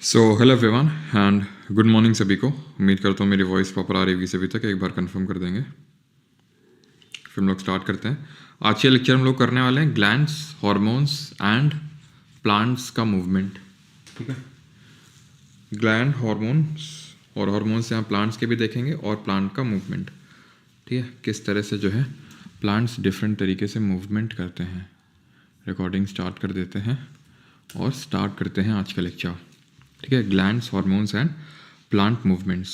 So hello everyone and good morning सभी को। उम्मीद करता हूँ मेरी वॉइस प्रॉपर आ रही होगी सभी तक। एक बार कंफर्म कर देंगे, फिर हम लोग स्टार्ट करते हैं। आज के लेक्चर हम लोग करने वाले हैं ग्लैंड्स, हार्मोन्स एंड प्लांट्स का मूवमेंट। ठीक है, ग्लैंड, हार्मोन्स और हार्मोन्स यहाँ प्लांट्स के भी देखेंगे और प्लांट का मूवमेंट। ठीक है, किस तरह से जो है प्लांट्स डिफरेंट तरीके से मूवमेंट करते हैं। रिकॉर्डिंग स्टार्ट कर देते हैं और स्टार्ट करते हैं आज का लेक्चर। ठीक है, glands, hormones and plant movements.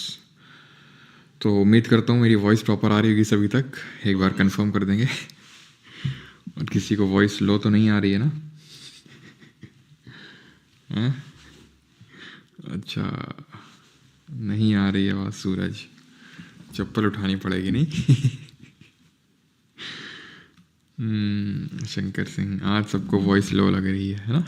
तो उम्मीद करता हूँ मेरी वॉइस प्रॉपर आ रही होगी सभी तक। एक बार कंफर्म कर देंगे। और किसी को वॉइस लो तो नहीं आ रही है ना? हैं? अच्छा, नहीं आ रही है आवाज़। सूरज, चप्पल उठानी पड़ेगी नहीं? शंकर सिंह, आज सबको वॉइस लो लग रही है ना?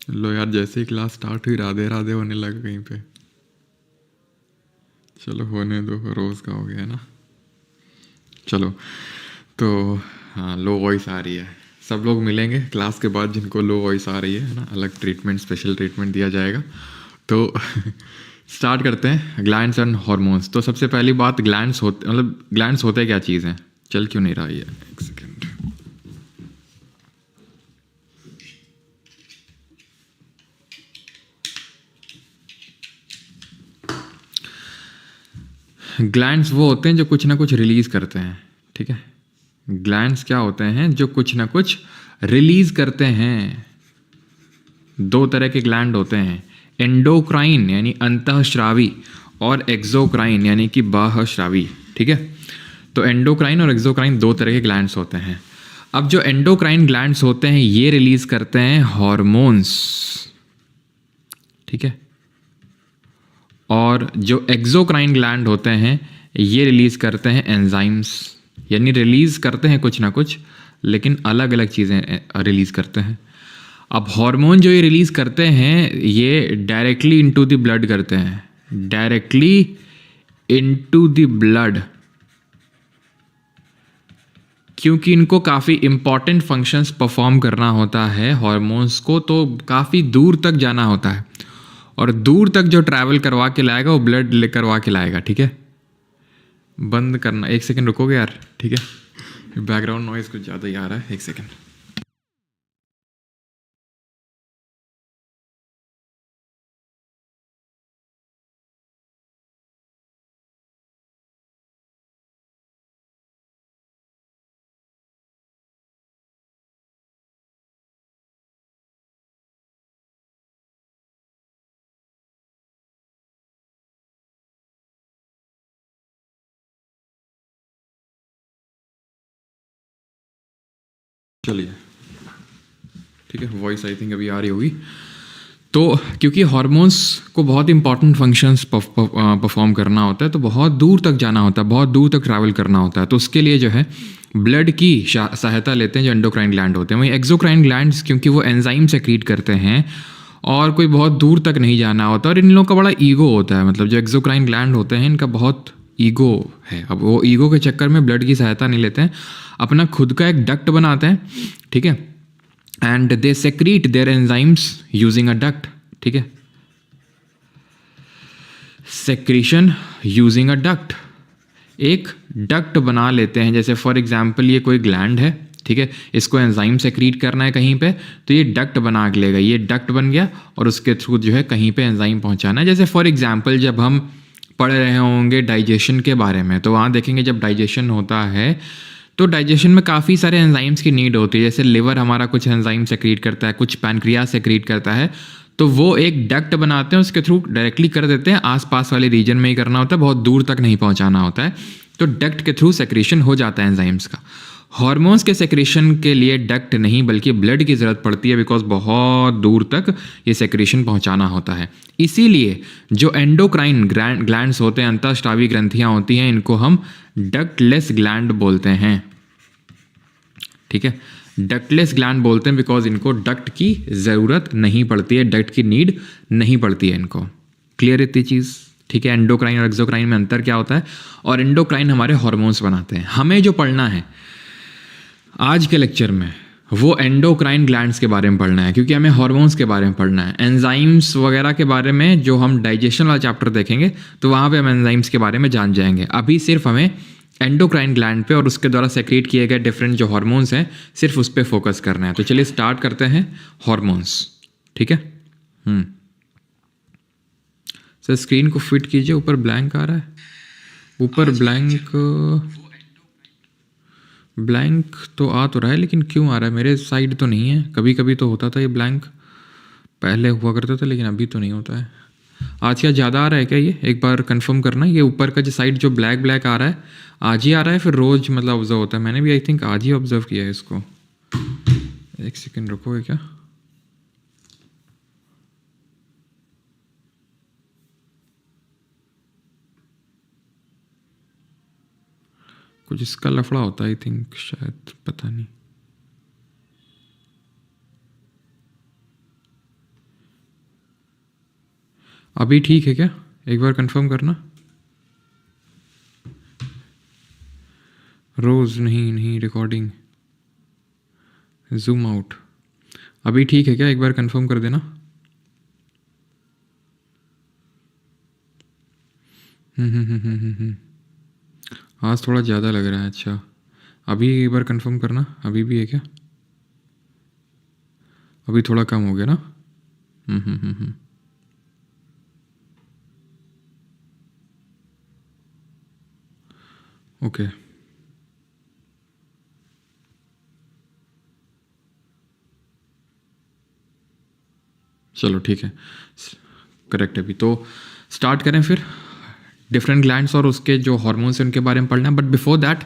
लो यार, जैसे ही क्लास स्टार्ट हुई राधे राधे होने लगा कहीं पे। चलो होने दो, रोज़ का हो गया है ना। चलो, तो हाँ, लो वॉइस आ रही है। सब लोग मिलेंगे क्लास के बाद जिनको लो वॉइस आ रही है ना, अलग ट्रीटमेंट, स्पेशल ट्रीटमेंट दिया जाएगा। तो स्टार्ट करते हैं ग्लैंड्स एंड हार्मोन्स। तो सबसे पहली बात, ग्लैंड्स होते मतलब ग्लैंड्स होते क्या चीज़ हैं? चल क्यों नहीं रहा है? एक सेकेंड। ग्लैंड्स वो होते हैं जो कुछ ना कुछ रिलीज करते हैं। ठीक है, ग्लैंड्स क्या होते हैं? जो कुछ ना कुछ रिलीज करते हैं। दो तरह के ग्लैंड होते हैं, एंडोक्राइन यानी अंतःस्रावी और एक्सोक्राइन यानी कि बाह्यस्रावी। ठीक है, तो एंडोक्राइन और एक्सोक्राइन दो तरह के ग्लैंड्स होते हैं। अब जो एंडोक्राइन ग्लैंड्स होते हैं ये रिलीज करते हैं हार्मोन्स। ठीक है, और जो एक्सोक्राइन ग्लैंड होते हैं ये रिलीज करते हैं एंजाइम्स, यानी रिलीज करते हैं कुछ ना कुछ, लेकिन अलग अलग चीज़ें रिलीज करते हैं। अब हार्मोन जो ये रिलीज करते हैं ये डायरेक्टली इनटू द ब्लड करते हैं, डायरेक्टली इनटू द ब्लड, क्योंकि इनको काफ़ी इंपॉर्टेंट फंक्शंस परफॉर्म करना होता है हार्मोन्स को, तो काफ़ी दूर तक जाना होता है और दूर तक जो ट्रैवल करवा के लाएगा वो ब्लड ले करवा के लाएगा। ठीक है, बंद करना, एक सेकंड रुकोगे यार? ठीक है, बैकग्राउंड नॉइज कुछ ज़्यादा ही आ रहा है, एक सेकंड। चलिए, ठीक है, वॉइस आई थिंक अभी आ रही होगी। तो क्योंकि हार्मोन्स को बहुत इंपॉर्टेंट फंक्शंस परफॉर्म करना होता है, तो बहुत दूर तक जाना होता है, बहुत दूर तक ट्रैवल करना होता है, तो उसके लिए जो है ब्लड की सहायता लेते हैं जो एंडोक्राइन ग्लैंड होते हैं। वहीं एक्सोक्राइन ग्लैंड्स क्योंकि वो एंजाइम सेक्रीट करते हैं और कोई बहुत दूर तक नहीं जाना होता, और इन लोगों का बड़ा ईगो होता है। मतलब जो एक्सोक्राइन ग्लैंड होते हैं इनका बहुत ईगो है। अब वो ईगो के चक्कर में ब्लड की सहायता नहीं लेते हैं, अपना खुद का एक डक्ट बनाते हैं। ठीक है, and they secrete their enzymes using a duct. ठीक है, सेक्रीशन यूजिंग अ डक्ट, एक डक्ट बना लेते हैं। जैसे फॉर एग्जांपल ये कोई ग्लैंड है, ठीक है, इसको एंजाइम सेक्रीट करना है कहीं पे, तो ये डक्ट बना के लेगा, ये डक्ट बन गया और उसके थ्रू जो है कहीं पे एंजाइम पहुंचाना है। जैसे फॉर एग्जांपल जब हम पढ़ रहे होंगे डाइजेशन के बारे में, तो वहाँ देखेंगे जब डाइजेशन होता है तो डाइजेशन में काफ़ी सारे एंजाइम्स की नीड होती है। जैसे लिवर हमारा कुछ एंजाइम सेक्रीट करता है, कुछ पैनक्रियास सेक्रीट करता है, तो वो एक डक्ट बनाते हैं, उसके थ्रू डायरेक्टली कर देते हैं। आसपास वाले रीजन में ही करना होता है, बहुत दूर तक नहीं पहुंचाना होता है, तो डक्ट के थ्रू सेक्रेशन हो जाता है एंजाइम्स का। हार्मोन्स के सेक्रेशन के लिए डक्ट नहीं बल्कि ब्लड की ज़रूरत पड़ती है, बिकॉज बहुत दूर तक ये सेक्रेशन पहुंचाना होता है। इसीलिए जो एंडोक्राइन ग्लैंड्स होते हैं, अंतःस्रावी ग्रंथियां होती हैं, इनको हम डक्टलेस ग्लैंड बोलते हैं। ठीक है, डक्टलेस ग्लैंड बोलते हैं बिकॉज इनको डक्ट की ज़रूरत नहीं पड़ती है, डक्ट की नीड नहीं पड़ती है इनको। क्लियर इतनी चीज़? ठीक है, एंडोक्राइन और एक्सोक्राइन में अंतर क्या होता है? और एंडोक्राइन हमारे हार्मोन्स बनाते हैं। हमें जो पढ़ना है, आज के लेक्चर में वो एंडोक्राइन ग्लैंड्स के बारे में पढ़ना है, क्योंकि हमें हार्मोन्स के बारे में पढ़ना है। एंजाइम्स वगैरह के बारे में जो हम डाइजेशन वाला चैप्टर देखेंगे तो वहाँ पे हम एंजाइम्स के बारे में जान जाएंगे। अभी सिर्फ हमें एंडोक्राइन ग्लैंड पे और उसके द्वारा सेक्रेट किए गए डिफरेंट जो हार्मोन्स हैं सिर्फ उस पर फोकस करना है। तो चलिए स्टार्ट करते हैं हार्मोन्स, ठीक है। सर स्क्रीन को फिट कीजिए, ऊपर ब्लैंक आ रहा है, ऊपर ब्लैंक तो आ तो रहा है, लेकिन क्यों आ रहा है? मेरे साइड तो नहीं है, कभी कभी तो होता था ये ब्लैंक, पहले हुआ करता था, लेकिन अभी तो नहीं होता है। आज क्या ज़्यादा आ रहा है क्या? ये एक बार कंफर्म करना। ये ऊपर का जो साइड जो ब्लैक आ रहा है, आज ही आ रहा है फिर रोज़ मतलब ऑब्जर्व होता है? मैंने भी आई थिंक आज ही ऑब्जर्व किया है इसको। एक सेकेंड रुकोगे क्या? कुछ इसका लफड़ा होता है आई थिंक, शायद, पता नहीं। अभी ठीक है क्या? एक बार कंफर्म करना। रोज नहीं रिकॉर्डिंग, जूम आउट। अभी ठीक है क्या? एक बार कंफर्म कर देना। आज थोड़ा ज़्यादा लग रहा है। अच्छा अभी एक बार कंफर्म करना, अभी भी है क्या? अभी थोड़ा कम हो गया ना? ओके चलो ठीक है, करेक्ट है। अभी तो स्टार्ट करें फिर डिफरेंट ग्लैंड्स और उसके जो हार्मोन्स हैं उनके बारे में पढ़ना है। बट बिफोर दैट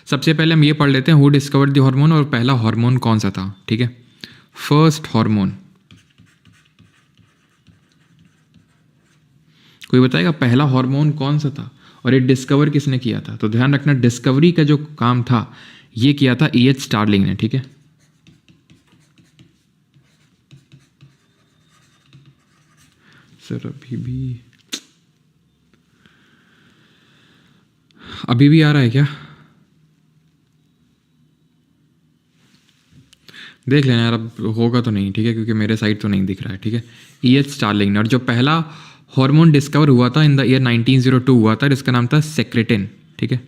सबसे पहले हम ये पढ़ लेते हैं हु डिस्कवर्ड द हार्मोन, और पहला हार्मोन कौन सा था, ठीक है। फर्स्ट हार्मोन, कोई बताएगा पहला हार्मोन कौन सा था और ये डिस्कवर किसने किया था? तो ध्यान रखना डिस्कवरी का जो काम था ये किया था E.H. स्टार्लिंग ने, ठीक है। सर अभी भी आ रहा है क्या? देख लेना यार, अब होगा तो नहीं, ठीक है, क्योंकि मेरे साइड तो नहीं दिख रहा है, ठीक है। E.H. स्टार्लिंग ने, और जो पहला हार्मोन डिस्कवर हुआ था इन द ईयर 1902 हुआ था, जिसका नाम था सेक्रेटिन, ठीक है।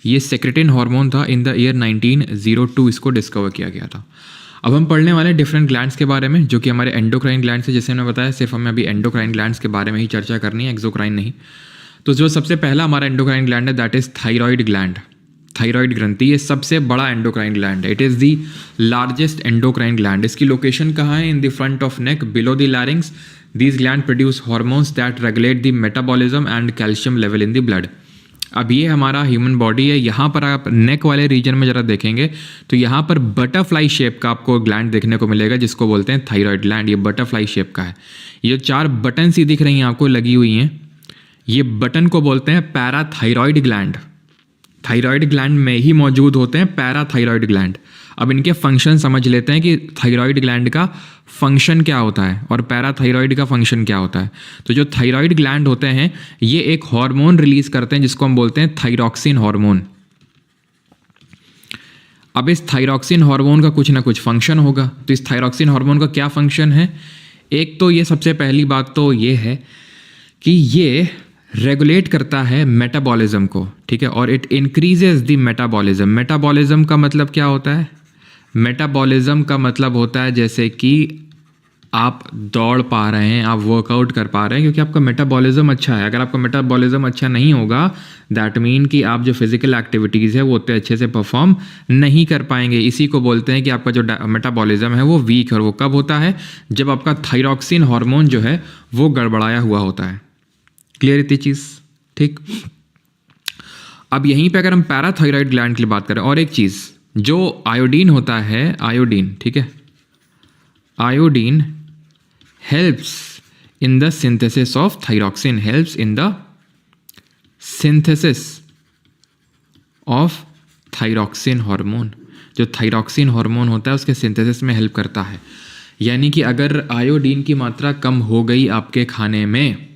ये सेक्रेटिन हार्मोन था, इन द ईयर 1902 इसको डिस्कवर किया गया था। अब हम पढ़ने वाले डिफरेंट ग्लैंड्स के बारे में जो कि हमारे एंडोक्राइन ग्लैंड्स है। जैसे मैंने बताया सिर्फ हमें अभी एंडोक्राइन ग्लैंड्स के बारे में ही चर्चा करनी है, एक्सोक्राइन नहीं। तो जो सबसे पहला हमारा एंडोक्राइन ग्लैंड है that is thyroid gland. Thyroid ग्रंथि ये सबसे बड़ा एंडोक्राइन ग्लैंड है। It is the largest endocrine gland. इसकी लोकेशन कहाँ है? In the front of neck below the larynx. These gland produce hormones that regulate the metabolism and calcium level in the blood. अब ये हमारा human body है, यहाँ पर आप नेक वाले रीजन में ज़रा देखेंगे तो यहाँ पर बटरफ्लाई शेप का आपको ग्लैंड देखने को मिलेगा, जिसको बोलते हैं थायराइड ग्लैंड। ये बटरफ्लाई शेप का है। ये जो 4 बटन सी दिख रही हैं आपको लगी हुई हैं, ये बटन को बोलते हैं पैराथायरॉयड ग्लैंड। थायराइड ग्लैंड में ही मौजूद होते हैं पैराथायरॉयड ग्लैंड। अब इनके फंक्शन समझ लेते हैं कि थायराइड ग्लैंड का फंक्शन क्या होता है और पैराथायरॉयड का फंक्शन क्या होता है। तो जो थायराइड ग्लैंड होते हैं ये एक हार्मोन रिलीज करते हैं जिसको हम बोलते हैं थायरॉक्सिन हार्मोन। अब इस थायरॉक्सिन हार्मोन का कुछ ना कुछ फंक्शन होगा। तो इस थायरॉक्सिन हार्मोन का क्या फंक्शन है? एक तो ये सबसे पहली बात तो ये है कि ये रेगुलेट करता है मेटाबॉलिज्म को, ठीक है, और it increases the metabolism. Metabolism का मतलब क्या होता है? मेटाबॉलिज्म का मतलब होता है जैसे कि आप दौड़ पा रहे हैं, आप वर्कआउट कर पा रहे हैं, क्योंकि आपका मेटाबॉलिज्म अच्छा है। अगर आपका मेटाबॉलिज्म अच्छा नहीं होगा दैट मीन कि आप जो फिजिकल एक्टिविटीज़ है वो उतने अच्छे से परफॉर्म नहीं कर पाएंगे। इसी को बोलते हैं कि आपका जो मेटाबॉलिज्म है वो वीक है। और वो कब होता है? जब आपका थायरॉक्सिन हार्मोन जो है वो गड़बड़ाया हुआ होता है। क्लियर इतनी चीज़, ठीक। अब यहीं पे अगर हम पैराथायरॉयड ग्लैंड की बात करें, और एक चीज़ जो आयोडीन होता है, आयोडीन, ठीक है, iodine helps in the synthesis of thyroxine, helps in the synthesis of thyroxine hormone. जो थायरॉक्सिन हार्मोन होता है उसके सिंथेसिस में हेल्प करता है। यानी कि अगर आयोडीन की मात्रा कम हो गई आपके खाने में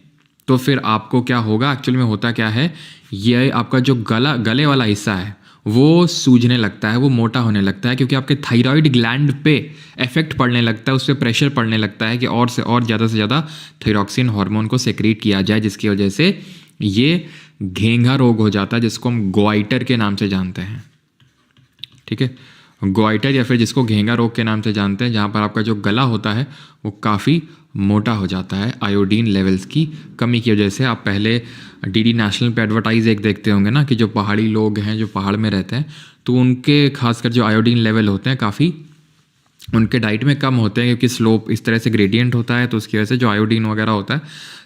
तो फिर आपको क्या होगा? एक्चुअली में होता क्या है, ये आपका जो गले वाला हिस्सा है वो सूजने लगता है, वो मोटा होने लगता है, क्योंकि आपके थायराइड ग्लैंड पे इफेक्ट पड़ने लगता है, उस पर प्रेशर पड़ने लगता है कि और ज़्यादा से ज़्यादा थायरॉक्सिन हार्मोन को सेक्रीट किया जाए, जिसकी वजह से ये घेंघा रोग हो जाता है, जिसको हम गोइटर के नाम से जानते हैं। ठीक है, गोइटर या फिर जिसको घेंघा रोग के नाम से जानते हैं, जहाँ पर आपका जो गला होता है वो काफ़ी मोटा हो जाता है आयोडीन लेवल्स की कमी की वजह से। आप पहले डीडी नेशनल पे एडवर्टाइज एक देखते होंगे ना, कि जो पहाड़ी लोग हैं, जो पहाड़ में रहते हैं, तो उनके खासकर जो आयोडीन लेवल होते हैं काफ़ी उनके डाइट में कम होते हैं, क्योंकि स्लोप इस तरह से ग्रेडियंट होता है, तो उसकी वजह से जो आयोडीन वगैरह होता है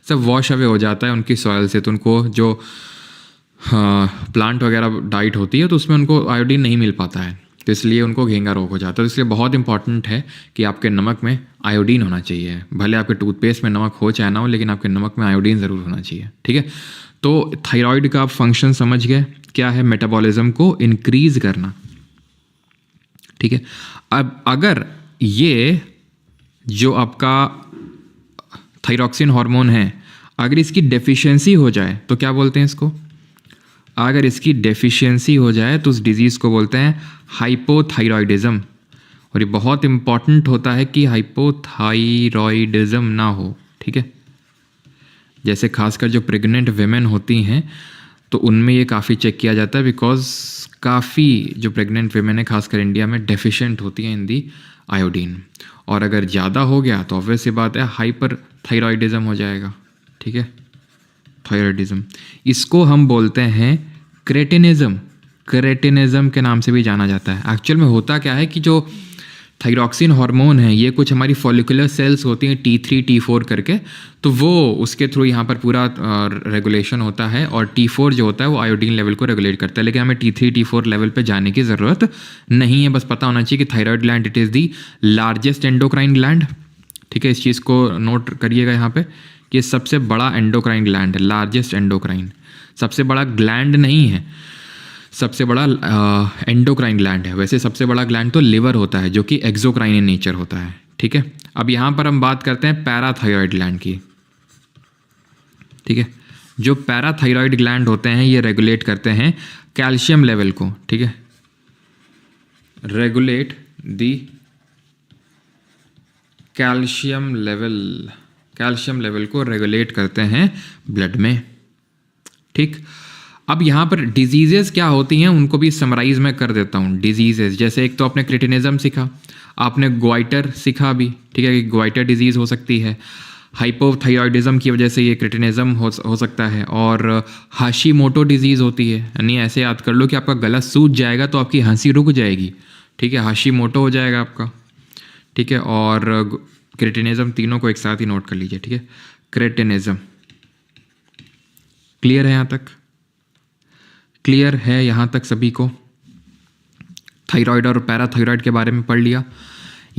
सब वॉश अवे हो जाता है उनकी सॉइल से। तो उनको जो प्लांट वगैरह डाइट होती है तो उसमें उनको आयोडीन नहीं मिल पाता है, तो इसलिए उनको घेंघा रोग हो जाता है। तो इसलिए बहुत इंपॉर्टेंट है कि आपके नमक में आयोडीन होना चाहिए। भले आपके टूथपेस्ट में नमक हो चाहे ना हो, लेकिन आपके नमक में आयोडीन ज़रूर होना चाहिए। ठीक है, तो थायराइड का आप फंक्शन समझ गए, क्या है? मेटाबॉलिज्म को इंक्रीज करना। ठीक है, अब अगर ये जो आपका थायरॉक्सिन हार्मोन है, अगर इसकी डेफिशिएंसी हो जाए तो क्या बोलते हैं इसको? अगर इसकी डेफिशिएंसी हो जाए तो उस डिजीज़ को बोलते हैं हाइपोथायरॉयडिज्म। और ये बहुत इंपॉर्टेंट होता है कि हाइपोथायरॉयडिज्म ना हो। ठीक है, जैसे खासकर जो प्रेग्नेंट वेमेन होती हैं तो उनमें ये काफ़ी चेक किया जाता है, बिकॉज काफ़ी जो प्रेग्नेंट वेमेन है खासकर इंडिया में डेफिशिएंट होती हैं इन दी आयोडीन। और अगर ज़्यादा हो गया तो ऑब्वियस सी बात है हाइपर थायरॉयडिज्म हो जाएगा। ठीक है, थायरॉयडिज्म, इसको हम बोलते हैं क्रेटिनिज्म। क्रेटिनिज्म के नाम से भी जाना जाता है। एक्चुअल में होता क्या है कि जो थायरॉक्सिन हार्मोन है, ये कुछ हमारी फॉलिकुलर सेल्स होती हैं T3 T4 करके, तो वो उसके थ्रू यहाँ पर पूरा रेगुलेशन होता है, और T4 जो होता है वो आयोडीन लेवल को रेगुलेट करता है। लेकिन हमें T3 T4 लेवल पे जाने की ज़रूरत नहीं है, बस पता होना चाहिए कि thyroid gland it is the largest endocrine gland. ठीक है, इस चीज़ को नोट करिएगा यहाँ पे कि सबसे बड़ा एंडोक्राइन ग्लैंड है, लार्जेस्ट एंडोक्राइन। सबसे बड़ा ग्लैंड नहीं है, सबसे बड़ा एंडोक्राइन ग्लैंड है। वैसे सबसे बड़ा ग्लैंड तो लिवर होता है, जो कि एक्सोक्राइन इन नेचर होता है। ठीक है, अब यहाँ पर हम बात करते हैं पैराथायरॉयड ग्लैंड की। ठीक है, जो पैराथायरॉयड ग्लैंड होते हैं ये रेगुलेट करते हैं कैल्शियम लेवल को। ठीक है, रेगुलेट दी कैल्शियम लेवल को रेगुलेट करते हैं ब्लड में। ठीक, अब यहाँ पर डिजीजेस क्या होती हैं उनको भी समराइज में कर देता हूँ। डिजीजेस जैसे एक तो आपने क्रेटिनिज्म सीखा, आपने गोइटर सीखा भी। ठीक है, कि गोइटर डिजीज़ हो सकती है, हाइपोथायरॉयडिज्म की वजह से ये क्रेटिनिज्म हो सकता है, और हाशीमोटो डिजीज़ होती है। यानी ऐसे याद कर लो कि आपका गला सूज जाएगा तो आपकी हंसी रुक जाएगी। ठीक है, हाशीमोटो हो जाएगा आपका। ठीक है, और क्रेटिनिज्म, तीनों को एक साथ ही नोट कर लीजिए। ठीक है, क्रेटिनिज्म क्लियर है यहाँ तक? क्लियर है यहाँ तक सभी को? थायराइड और पैराथायराइड के बारे में पढ़ लिया।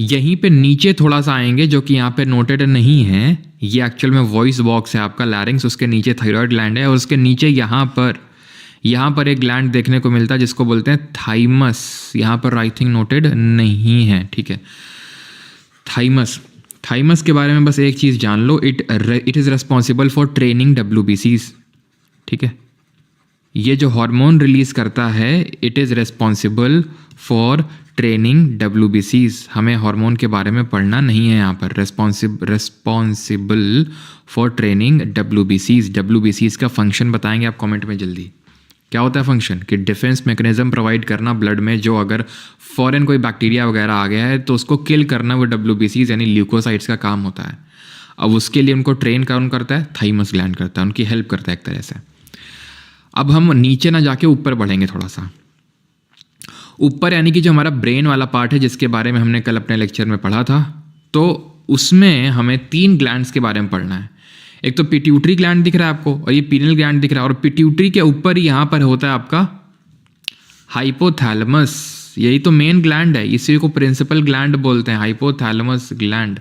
यहीं पे नीचे थोड़ा सा आएंगे जो कि यहाँ पे नोटेड नहीं है। ये एक्चुअल में वॉइस बॉक्स है आपका, लैरिंग्स, उसके नीचे थायराइड ग्लैंड है, और उसके नीचे यहाँ पर एक ग्लैंड देखने को मिलता है जिसको बोलते हैं थाइमस। यहाँ पर आई थिंक नोटेड नहीं है। ठीक है, थाइमस के बारे में बस एक चीज़ जान लो, it is responsible for training WBCs। ठीक है, ये जो हार्मोन रिलीज करता है it is responsible for training WBCs। हमें हार्मोन के बारे में पढ़ना नहीं है यहाँ पर। रिस्पॉन्सिबल फॉर ट्रेनिंग WBCs का फंक्शन बताएंगे आप कमेंट में जल्दी। क्या होता है फंक्शन? कि डिफेंस मैकेनिज्म प्रोवाइड करना ब्लड में, जो अगर फॉरेन कोई बैक्टीरिया वगैरह आ गया है तो उसको किल करना वो WBCs यानी ल्यूकोसाइट्स का काम होता है। अब उसके लिए उनको ट्रेन कौन करता है? थाइमस ग्लैंड करता है, उनकी हेल्प करता है एक तरह से। अब हम नीचे ना जाके ऊपर बढ़ेंगे थोड़ा सा। ऊपर यानी कि जो हमारा ब्रेन वाला पार्ट है, जिसके बारे में हमने कल अपने लेक्चर में पढ़ा था, तो उसमें हमें 3 ग्लैंड्स के बारे में पढ़ना है। एक तो पिट्यूटरी ग्लैंड दिख रहा है आपको, और ये पीनियल ग्लैंड दिख रहा है, और पिट्यूटरी के ऊपर ही यहाँ पर होता है आपका हाइपोथैलेमस। यही तो मेन ग्लैंड है, इसी को प्रिंसिपल ग्लैंड बोलते हैं, हाइपोथैलेमस ग्लैंड।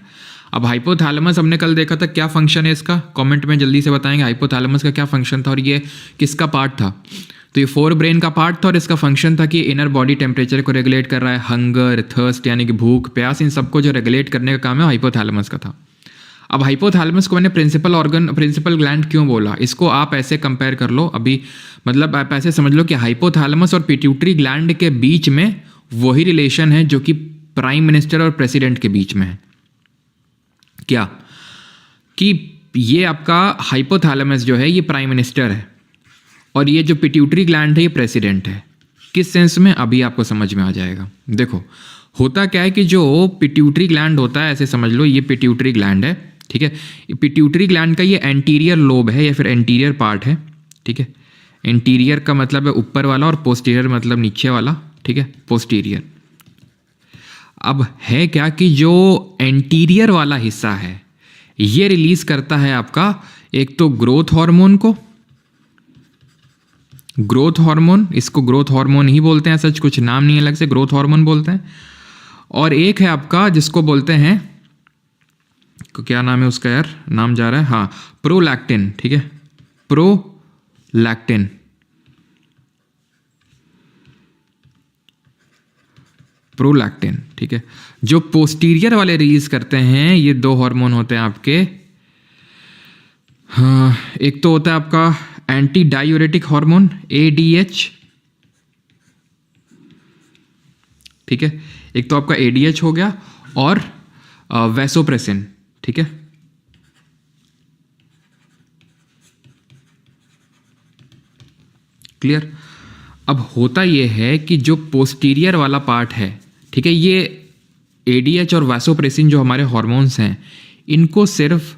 अब हाइपोथैलेमस हमने कल देखा था, क्या फंक्शन है इसका? कमेंट में जल्दी से बताएंगे हाइपोथैलेमस का क्या फंक्शन था और ये किसका पार्ट था। तो ये फोर ब्रेन का पार्ट था, और इसका फंक्शन था कि इनर बॉडी टेम्परेचर को रेगुलेट कर रहा है, हंगर, थर्स्ट यानी कि भूख प्यास, इन सबको जो रेगुलेट करने का काम है हाइपोथैलेमस का था। अब हाइपोथैलेमस को मैंने प्रिंसिपल ग्लैंड क्यों बोला, इसको आप ऐसे कंपेयर कर लो अभी, मतलब आप ऐसे समझ लो कि हाइपोथैलेमस और पिट्यूटरी ग्लैंड के बीच में वही रिलेशन है जो कि प्राइम मिनिस्टर और प्रेसिडेंट के बीच में है। क्या कि ये आपका हाइपोथैलेमस जो है ये प्राइम मिनिस्टर है और ये जो पिट्यूटरी ग्लैंड है ये प्रेसिडेंट है। किस सेंस में, अभी आपको समझ में आ जाएगा। देखो होता क्या है कि जो पिट्यूटरी ग्लैंड होता है, ऐसे समझ लो ये पिट्यूटरी ग्लैंड है, ठीक है। पिट्यूटरी ग्लैंड का ये एंटीरियर लोब है या फिर एंटीरियर पार्ट है, ठीक है। एंटीरियर का मतलब है ऊपर वाला और पोस्टीरियर मतलब नीचे वाला, ठीक है, पोस्टीरियर। अब है क्या कि जो एंटीरियर वाला हिस्सा है ये रिलीज करता है आपका एक तो ग्रोथ हार्मोन को, ग्रोथ हार्मोन, इसको ग्रोथ हार्मोन ही बोलते हैं, सच कुछ नाम नहीं अलग से, ग्रोथ हार्मोन बोलते हैं। और एक है आपका जिसको बोलते हैं, क्या नाम है उसका यार, नाम जा रहा है, हाँ, प्रोलैक्टिन, ठीक है, प्रोलैक्टिन, प्रोलैक्टिन, ठीक है। जो पोस्टीरियर वाले रिलीज करते हैं ये दो हार्मोन होते हैं आपके, हाँ, एक तो होता है आपका एंटी डायूरेटिक हार्मोन ADH, ठीक है, एक तो आपका ADH हो गया और वैसोप्रेसिन, ठीक है। क्लियर। अब होता यह है कि जो पोस्टीरियर वाला पार्ट है, ठीक है, ये ADH और वैसोप्रेसिन जो हमारे हार्मोन्स हैं इनको सिर्फ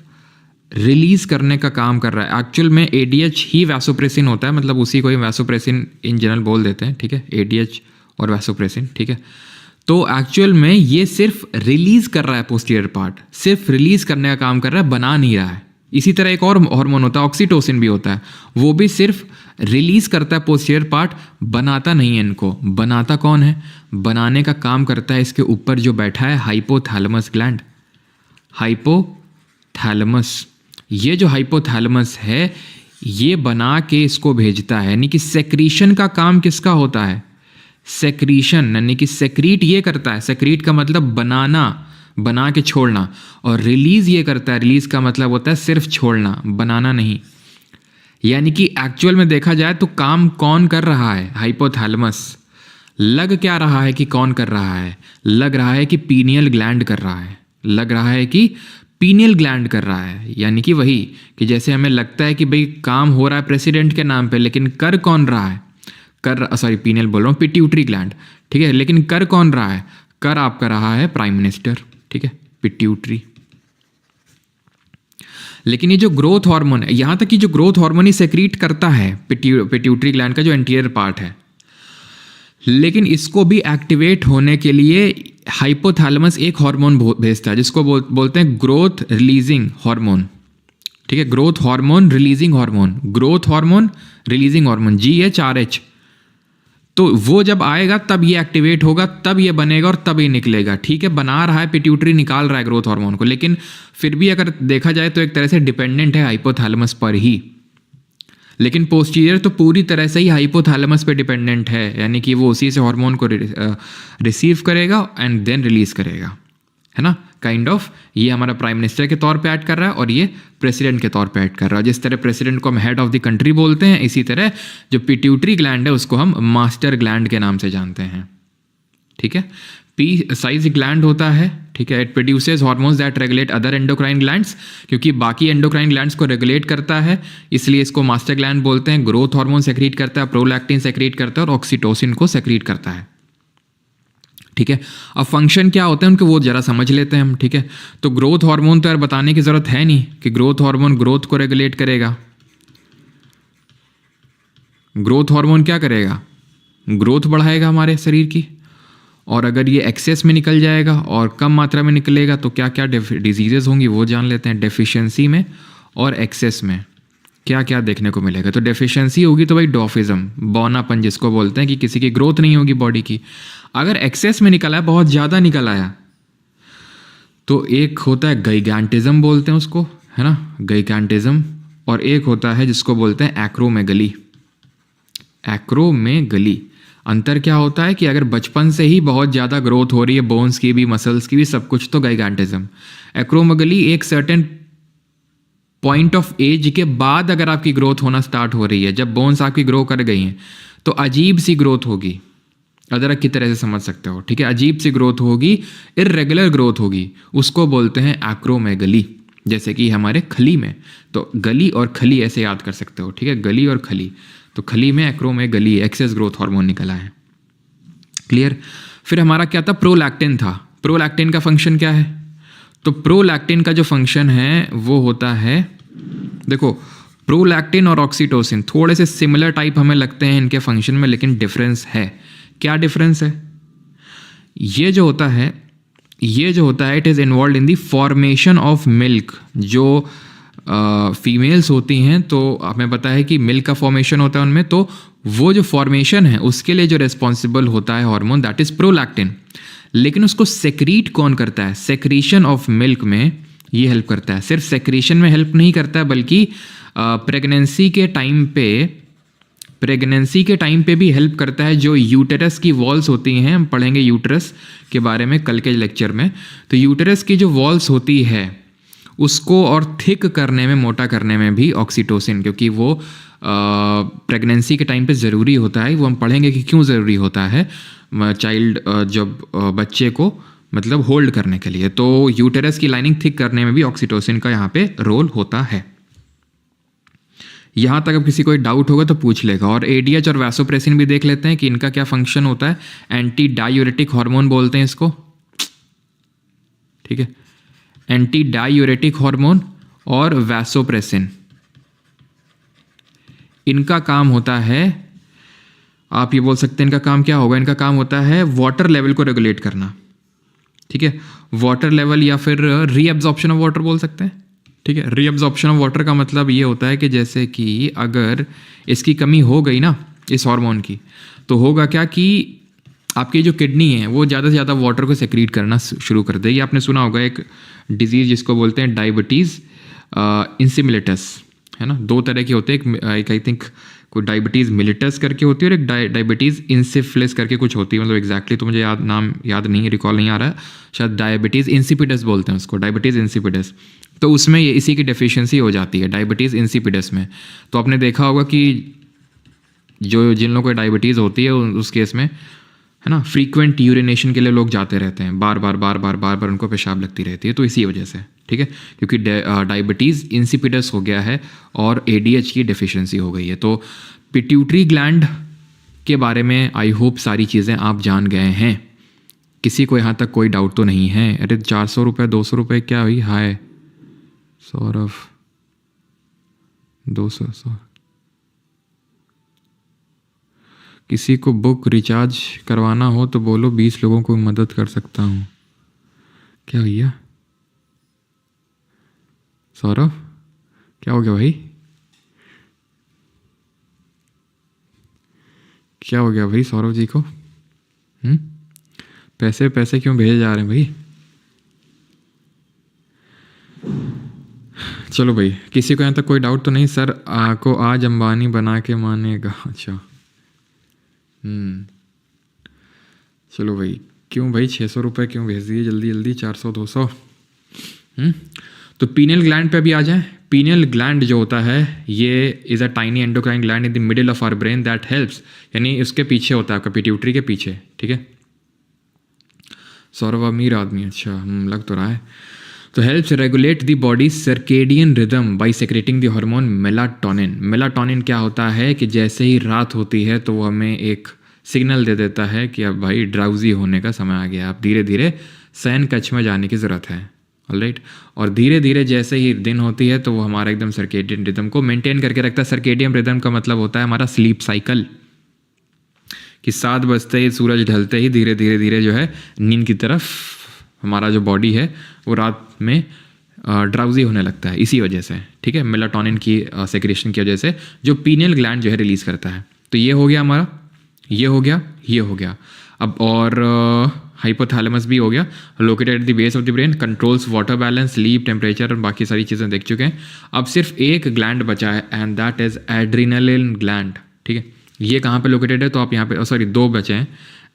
रिलीज करने का काम कर रहा है। एक्चुअल में ADH ही वैसोप्रेसिन होता है, मतलब उसी को ही वैसोप्रेसिन इन जनरल बोल देते हैं, ठीक है, ADH और वैसोप्रेसिन, ठीक है। तो एक्चुअल में ये सिर्फ रिलीज कर रहा है, पोस्टीरियर पार्ट सिर्फ रिलीज करने का काम कर रहा है, बना नहीं रहा है। इसी तरह एक और हार्मोन होता है ऑक्सीटोसिन भी होता है, वो भी सिर्फ रिलीज करता है पोस्टीरियर पार्ट, बनाता नहीं है इनको। बनाता कौन है, बनाने का काम करता है इसके ऊपर जो बैठा है हाइपोथैलेमस ग्लैंड, हाइपोथैलेमस। ये जो हाइपोथैलेमस है ये बना के इसको भेजता है, यानी कि सेक्रीशन का काम किसका होता है, सेक्रीशन, यानी कि सेक्रीट ये करता है, सेक्रीट का मतलब बनाना, बना के छोड़ना, और रिलीज ये करता है, रिलीज का मतलब होता है सिर्फ छोड़ना, बनाना नहीं। यानी कि एक्चुअल में देखा जाए तो काम कौन कर रहा है, हाइपोथैलेमस। लग क्या रहा है कि कौन कर रहा है, लग रहा है कि पीनियल ग्लैंड कर रहा है, लग रहा है कि पीनियल ग्लैंड कर रहा है। यानी कि वही कि जैसे हमें लगता है कि भाई काम हो रहा है प्रेसिडेंट के नाम पे, लेकिन कर कौन रहा है, पीनियल बोल रहा हूँ, पिट्यूटरी ग्लैंड, ठीक है, लेकिन कर कौन रहा है, कर आपका रहा है प्राइम मिनिस्टर, ठीक है, पिट्यूटरी। लेकिन ये जो ग्रोथ हार्मोन है, यहां तक कि जो ग्रोथ हार्मोन ही सेक्रीट करता है पिट्यूटरी ग्लैंड का जो एंटीरियर पार्ट है, लेकिन इसको भी एक्टिवेट होने के लिए हाइपोथैलेमस एक हार्मोन भेजता है जिसको बोलते हैं ग्रोथ रिलीजिंग हार्मोन, ठीक है, growth hormone releasing hormone, growth hormone releasing hormone, GHRH। तो वो जब आएगा तब ये एक्टिवेट होगा, तब ये बनेगा और तब ये निकलेगा, ठीक है। बना रहा है पिट्यूटरी, निकाल रहा है ग्रोथ हार्मोन को, लेकिन फिर भी अगर देखा जाए तो एक तरह से डिपेंडेंट है हाइपोथैलेमस पर ही। लेकिन पोस्टीरियर तो पूरी तरह से ही हाइपोथैलेमस पे डिपेंडेंट है, यानी कि वो उसी से हार्मोन को रिसीव करेगा एंड देन रिलीज करेगा, है ना, काइंड ऑफ। ये हमारा प्राइम मिनिस्टर के तौर पे ऐड कर रहा है और ये प्रेसिडेंट के तौर पे ऐड कर रहा है। जिस तरह प्रेसिडेंट को हम हेड ऑफ द कंट्री बोलते हैं, इसी तरह जो पिट्यूटरी ग्लैंड है उसको हम मास्टर ग्लैंड के नाम से जानते हैं, ठीक है। P साइज ग्लैंड होता है, ठीक है, it produces hormones that regulate other endocrine glands, क्योंकि बाकी एंडोक्राइन ग्लैंड्स को रेगुलेट करता है इसलिए इसको मास्टर ग्लैंड बोलते हैं। ग्रोथ हार्मोन सेक्रीट करता है, प्रोलैक्टिन सेक्रीट करता है और ऑक्सीटोसिन को सेक्रीट करता है, ठीक है। अब फंक्शन क्या होते हैं उनके वो जरा समझ लेते हैं हम, ठीक है। तो ग्रोथ हार्मोन तो यार बताने की जरूरत है नहीं कि ग्रोथ हार्मोन ग्रोथ को रेगुलेट करेगा। ग्रोथ हार्मोन क्या करेगा, ग्रोथ बढ़ाएगा हमारे शरीर की, और अगर ये एक्सेस में निकल जाएगा और कम मात्रा में निकलेगा तो क्या क्या डिजीजेज होंगी वो जान लेते हैं। डेफिशिएंसी में और एक्सेस में क्या क्या देखने को मिलेगा। तो डेफिशिएंसी होगी तो भाई डॉफिज्म, बौनापन जिसको बोलते हैं, कि किसी की ग्रोथ नहीं होगी बॉडी की। अगर एक्सेस में निकला है, बहुत ज़्यादा निकल आया, तो एक होता है गाइगैंटिज्म बोलते हैं उसको, है ना, गाइगैंटिज्म, और एक होता है जिसको बोलते हैं एक्रोमेगली। एक्रोमेगली अंतर क्या होता है कि अगर बचपन से ही बहुत ज़्यादा ग्रोथ हो रही है, बोन्स की भी, मसल्स की भी, सब कुछ, तो गाइगैंटिज्म। एक्रोमेगली एक सर्टेन पॉइंट ऑफ एज के बाद अगर आपकी ग्रोथ होना स्टार्ट हो रही है, जब बोन्स आपकी ग्रो कर गई हैं, तो अजीब सी ग्रोथ होगी, अदरक की तरह से समझ सकते हो, ठीक है। अजीब सी ग्रोथ होगी, इर्रेगुलर ग्रोथ होगी, उसको बोलते हैं एक्रोमेगली। जैसे कि हमारे खली में, तो गली और खली ऐसे याद कर सकते हो, ठीक है, गली और खली, तो खली में एक्रोमेगली, एक्सेस ग्रोथ हार्मोन निकला है। क्लियर। फिर हमारा क्या था, प्रोलैक्टिन था। प्रोलैक्टिन का फंक्शन क्या है? तो प्रोलैक्टिन का जो फंक्शन है वो होता है, देखो प्रोलैक्टिन और ऑक्सीटोसिन थोड़े से सिमिलर टाइप हमें लगते हैं इनके फंक्शन में, लेकिन डिफरेंस है। क्या डिफरेंस है? ये जो होता है it is involve in the formation of milk. जो फीमेल्स होती हैं, तो हमें पता है कि मिल्क का फॉर्मेशन होता है उनमें, तो वो जो फॉर्मेशन है उसके लिए जो रिस्पॉन्सिबल होता है हार्मोन, दैट इज़ प्रोलैक्टिन। लेकिन उसको सेक्रीट कौन करता है? सेक्रीशन ऑफ मिल्क में ये हेल्प करता है। सिर्फ सेक्रीशन में हेल्प नहीं करता है, बल्कि प्रेगनेंसी के टाइम पे भी हेल्प करता है। जो यूटेरस की वॉल्स होती हैं, हम पढ़ेंगे यूटेरस के बारे में कल के लेक्चर में, तो यूटेरस की जो वॉल्स होती है उसको और थिक करने में, मोटा करने में भी ऑक्सीटोसिन, क्योंकि वो प्रेगनेंसी के टाइम पे ज़रूरी होता है। वो हम पढ़ेंगे कि क्यों ज़रूरी होता है चाइल्ड, जब बच्चे को मतलब होल्ड करने के लिए, तो यूटेरस की लाइनिंग थिक करने में भी ऑक्सीटोसिन का यहाँ पे रोल होता है। यहाँ तक अब किसी को डाउट होगा तो पूछ लेगा। और एडीएच और वैसोप्रेसिन भी देख लेते हैं कि इनका क्या फंक्शन होता है। एंटी डायूरेटिक हार्मोन बोलते हैं इसको, ठीक है, एंटी डायूरेटिक हार्मोन और वैसोप्रेसिन, इनका काम होता है, आप ये बोल सकते हैं इनका काम क्या होगा, इनका काम होता है वाटर लेवल को रेगुलेट करना, ठीक है। वाटर लेवल या फिर रीअब्जॉर्प्शन ऑफ वाटर बोल सकते हैं, ठीक है। रीअब्जॉर्प्शन ऑफ वाटर का मतलब ये होता है कि जैसे कि अगर इसकी कमी हो गई ना इस हार्मोन की, तो होगा क्या कि आपकी जो किडनी है वो ज़्यादा से ज़्यादा वाटर को सेक्रीट करना शुरू कर देगी। आपने सुना होगा एक डिजीज़ जिसको बोलते हैं डायबिटीज़ इंसिमिलिटस, है ना। दो तरह के होते हैं, एक आई थिंक कोई डायबिटीज़ मिलिटस करके होती है और एक डायबिटीज़ इंसिफिलिस करके कुछ होती है, मतलब एग्जैक्टली तो मुझे नाम याद नहीं, रिकॉल नहीं आ रहा है, शायद डायबिटीज़ इंसिपिडस बोलते हैं उसको, डायबिटीज़ इंसिपिडस। तो उसमें ये इसी की डेफिशिएंसी हो जाती है डायबिटीज़ इंसिपिडस में। तो आपने देखा होगा कि जिन लोगों को डायबिटीज़ होती है उस केस में, है ना, फ्रीक्वेंट यूरिनेशन के लिए लोग जाते रहते हैं, बार बार उनको पेशाब लगती रहती है, तो इसी वजह से, ठीक है, क्योंकि डायबिटीज़ इंसिपिडस हो गया है और एडीएच की डेफिशिएंसी हो गई है। तो पिट्यूटरी ग्लैंड के बारे में आई होप सारी चीज़ें आप जान गए हैं। किसी को यहाँ तक कोई डाउट तो नहीं है? अरे 400 रुपये 200 रुपये क्या हुई? हाय सौरभ, 200 किसी को बुक रिचार्ज करवाना हो तो बोलो, 20 लोगों को मदद कर सकता हूँ। क्या भैया सौरभ, क्या हो गया भाई? क्या हो गया भाई सौरभ जी को? पैसे क्यों भेजे जा रहे हैं भाई? चलो भाई, किसी को यहाँ तक कोई डाउट तो नहीं? सर को आज अंबानी बना के मानेगा? अच्छा, चलो भाई, क्यों भाई 600 रुपये क्यों भेज दिए जल्दी जल्दी, 400 200। तो पीनियल ग्लैंड पे भी आ जाए। पीनियल ग्लैंड जो होता है ये is a tiny endocrine gland in the middle of our brain that helps, यानी उसके पीछे होता है आपका, पिट्यूटरी के पीछे, ठीक है। सौरभ अमीर आदमी, अच्छा लग तो रहा है। तो helps regulate the body circadian rhythm by secreting the hormone melatonin. Melatonin क्या होता है कि जैसे ही रात होती है तो वो हमें एक सिग्नल दे देता है कि अब भाई ड्राउजी होने का समय आ गया, अब धीरे धीरे शयन कक्ष में जाने की ज़रूरत है, ऑलराइट। और धीरे धीरे जैसे ही दिन होती है तो वो हमारा एकदम सर्केडियन रिदम को मेंटेन करके रखता है। सर्केडियन रिदम का मतलब होता है हमारा स्लीप साइकिल, कि 7 बजते ही, सूरज ढलते ही धीरे धीरे जो है नींद की तरफ हमारा जो बॉडी है वो रात में ड्राउजी होने लगता है, इसी वजह से, ठीक है, मेलाटोनिन की सेक्रेशन की वजह से, जो पीनियल ग्लैंड जो है रिलीज़ करता है। तो ये हो गया हमारा, ये हो गया। अब और हाइपोथैलेमस भी हो गया, located at the base of the brain, controls water balance, sleep, temperature और बाकी सारी चीज़ें देख चुके हैं। अब सिर्फ एक ग्लैंड बचा है and that is adrenaline gland, ठीक है। ये कहाँ पे लोकेटेड है? तो आप यहाँ पे, सॉरी 2 बचे हैं,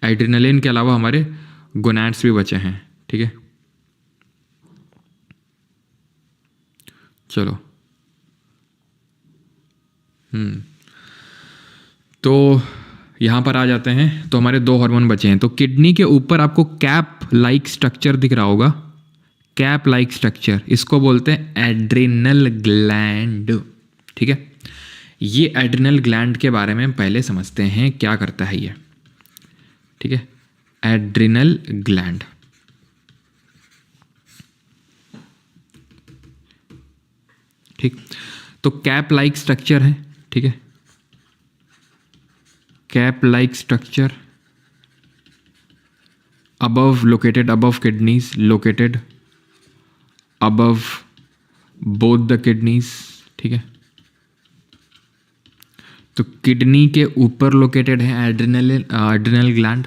एड्रिनलिन के अलावा हमारे गोनैड्स भी बचे हैं, ठीक है। चलो तो यहाँ पर आ जाते हैं, तो हमारे 2 हार्मोन बचे हैं। तो किडनी के ऊपर आपको कैप लाइक स्ट्रक्चर दिख रहा होगा, कैप लाइक स्ट्रक्चर, इसको बोलते हैं एड्रिनल ग्लैंड। ठीक है, ये एड्रिनल ग्लैंड के बारे में हम पहले समझते हैं क्या करता है ये। ठीक है, एड्रिनल ग्लैंड, ठीक, तो कैप लाइक स्ट्रक्चर है। ठीक है, cap like structure above, located above kidneys, located above both the kidneys। ठीक है, तो किडनी के ऊपर लोकेटेड है एड्रिनल ग्लैंड।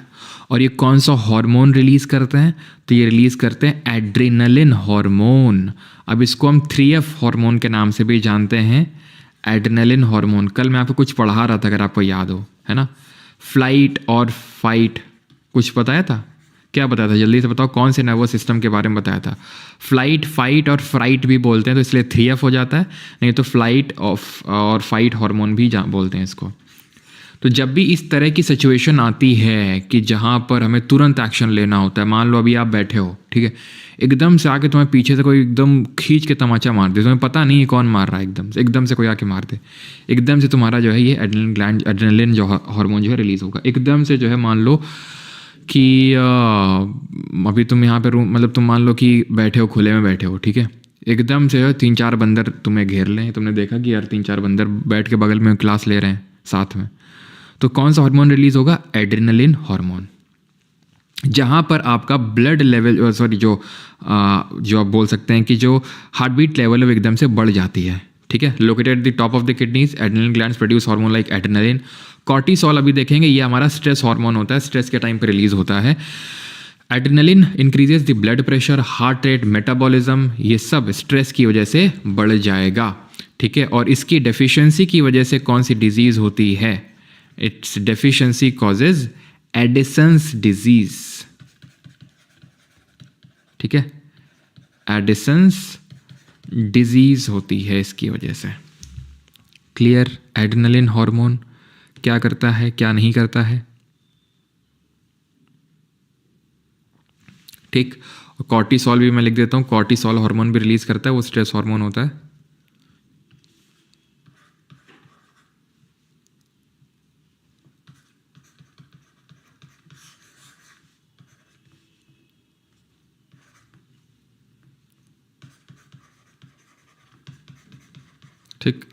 और ये कौन सा हार्मोन रिलीज करते हैं? तो ये रिलीज करते हैं एड्रेनालिन हार्मोन। अब इसको हम 3F हार्मोन के नाम से भी जानते हैं, एड्रेनालिन हार्मोन। कल मैं आपको कुछ पढ़ा रहा था, अगर आपको याद हो, है ना, फ्लाइट और फाइट कुछ बताया था। क्या बताया था, जल्दी से बताओ, कौन से नर्वस सिस्टम के बारे में बताया था? फ्लाइट, फाइट और फ्राइट भी बोलते हैं, तो इसलिए 3F हो जाता है, नहीं तो फ्लाइट और फाइट हार्मोन भी बोलते हैं इसको। तो जब भी इस तरह की सिचुएशन आती है कि जहाँ पर हमें तुरंत एक्शन लेना होता है, मान लो अभी आप बैठे हो, ठीक है, एकदम से आके तुम्हें पीछे से कोई एकदम खींच के तमाचा मार दे, तुम्हें पता नहीं कौन मार रहा है, एकदम से कोई आके मार दे, एकदम से तुम्हारा जो है ये एड्रेनलिन जो हार्मोन जो है रिलीज़ होगा। एकदम से जो है मान लो कि अभी तुम यहाँ पे रूम, मतलब तुम मान लो कि बैठे हो, खुले में बैठे हो, ठीक है, एकदम से 3-4 बंदर तुम्हें घेर लें। तुमने देखा कि यार 3-4 बंदर बैठ के बगल में क्लास ले रहे हैं साथ में, तो कौन सा हार्मोन रिलीज होगा? Adrenaline hormone. जहाँ पर आपका ब्लड लेवल, सॉरी, जो आप बोल सकते हैं कि जो हार्ट बीट लेवल है वो एकदम से बढ़ जाती है। ठीक है, located at the top of the kidneys, adrenal glands produce hormone like adrenaline. Cortisol अभी देखेंगे, ये हमारा स्ट्रेस हार्मोन होता है, स्ट्रेस के टाइम पे रिलीज होता है। Adrenaline increases the blood pressure, heart rate, metabolism, ये सब स्ट्रेस की वजह से बढ़ जाएगा। ठीक है, और इसकी डेफिशिएंसी की वजह से कौन सी डिजीज होती है? It's deficiency causes Edison's disease. ठीक है, एडिसन्स डिजीज होती है इसकी वजह से। क्लियर? एड्रेनलिन हार्मोन क्या करता है, क्या नहीं करता है? ठीक, और कॉर्टिसोल भी मैं लिख देता हूं, कॉर्टिसोल हार्मोन भी रिलीज करता है, वो स्ट्रेस हार्मोन होता है। ठीक,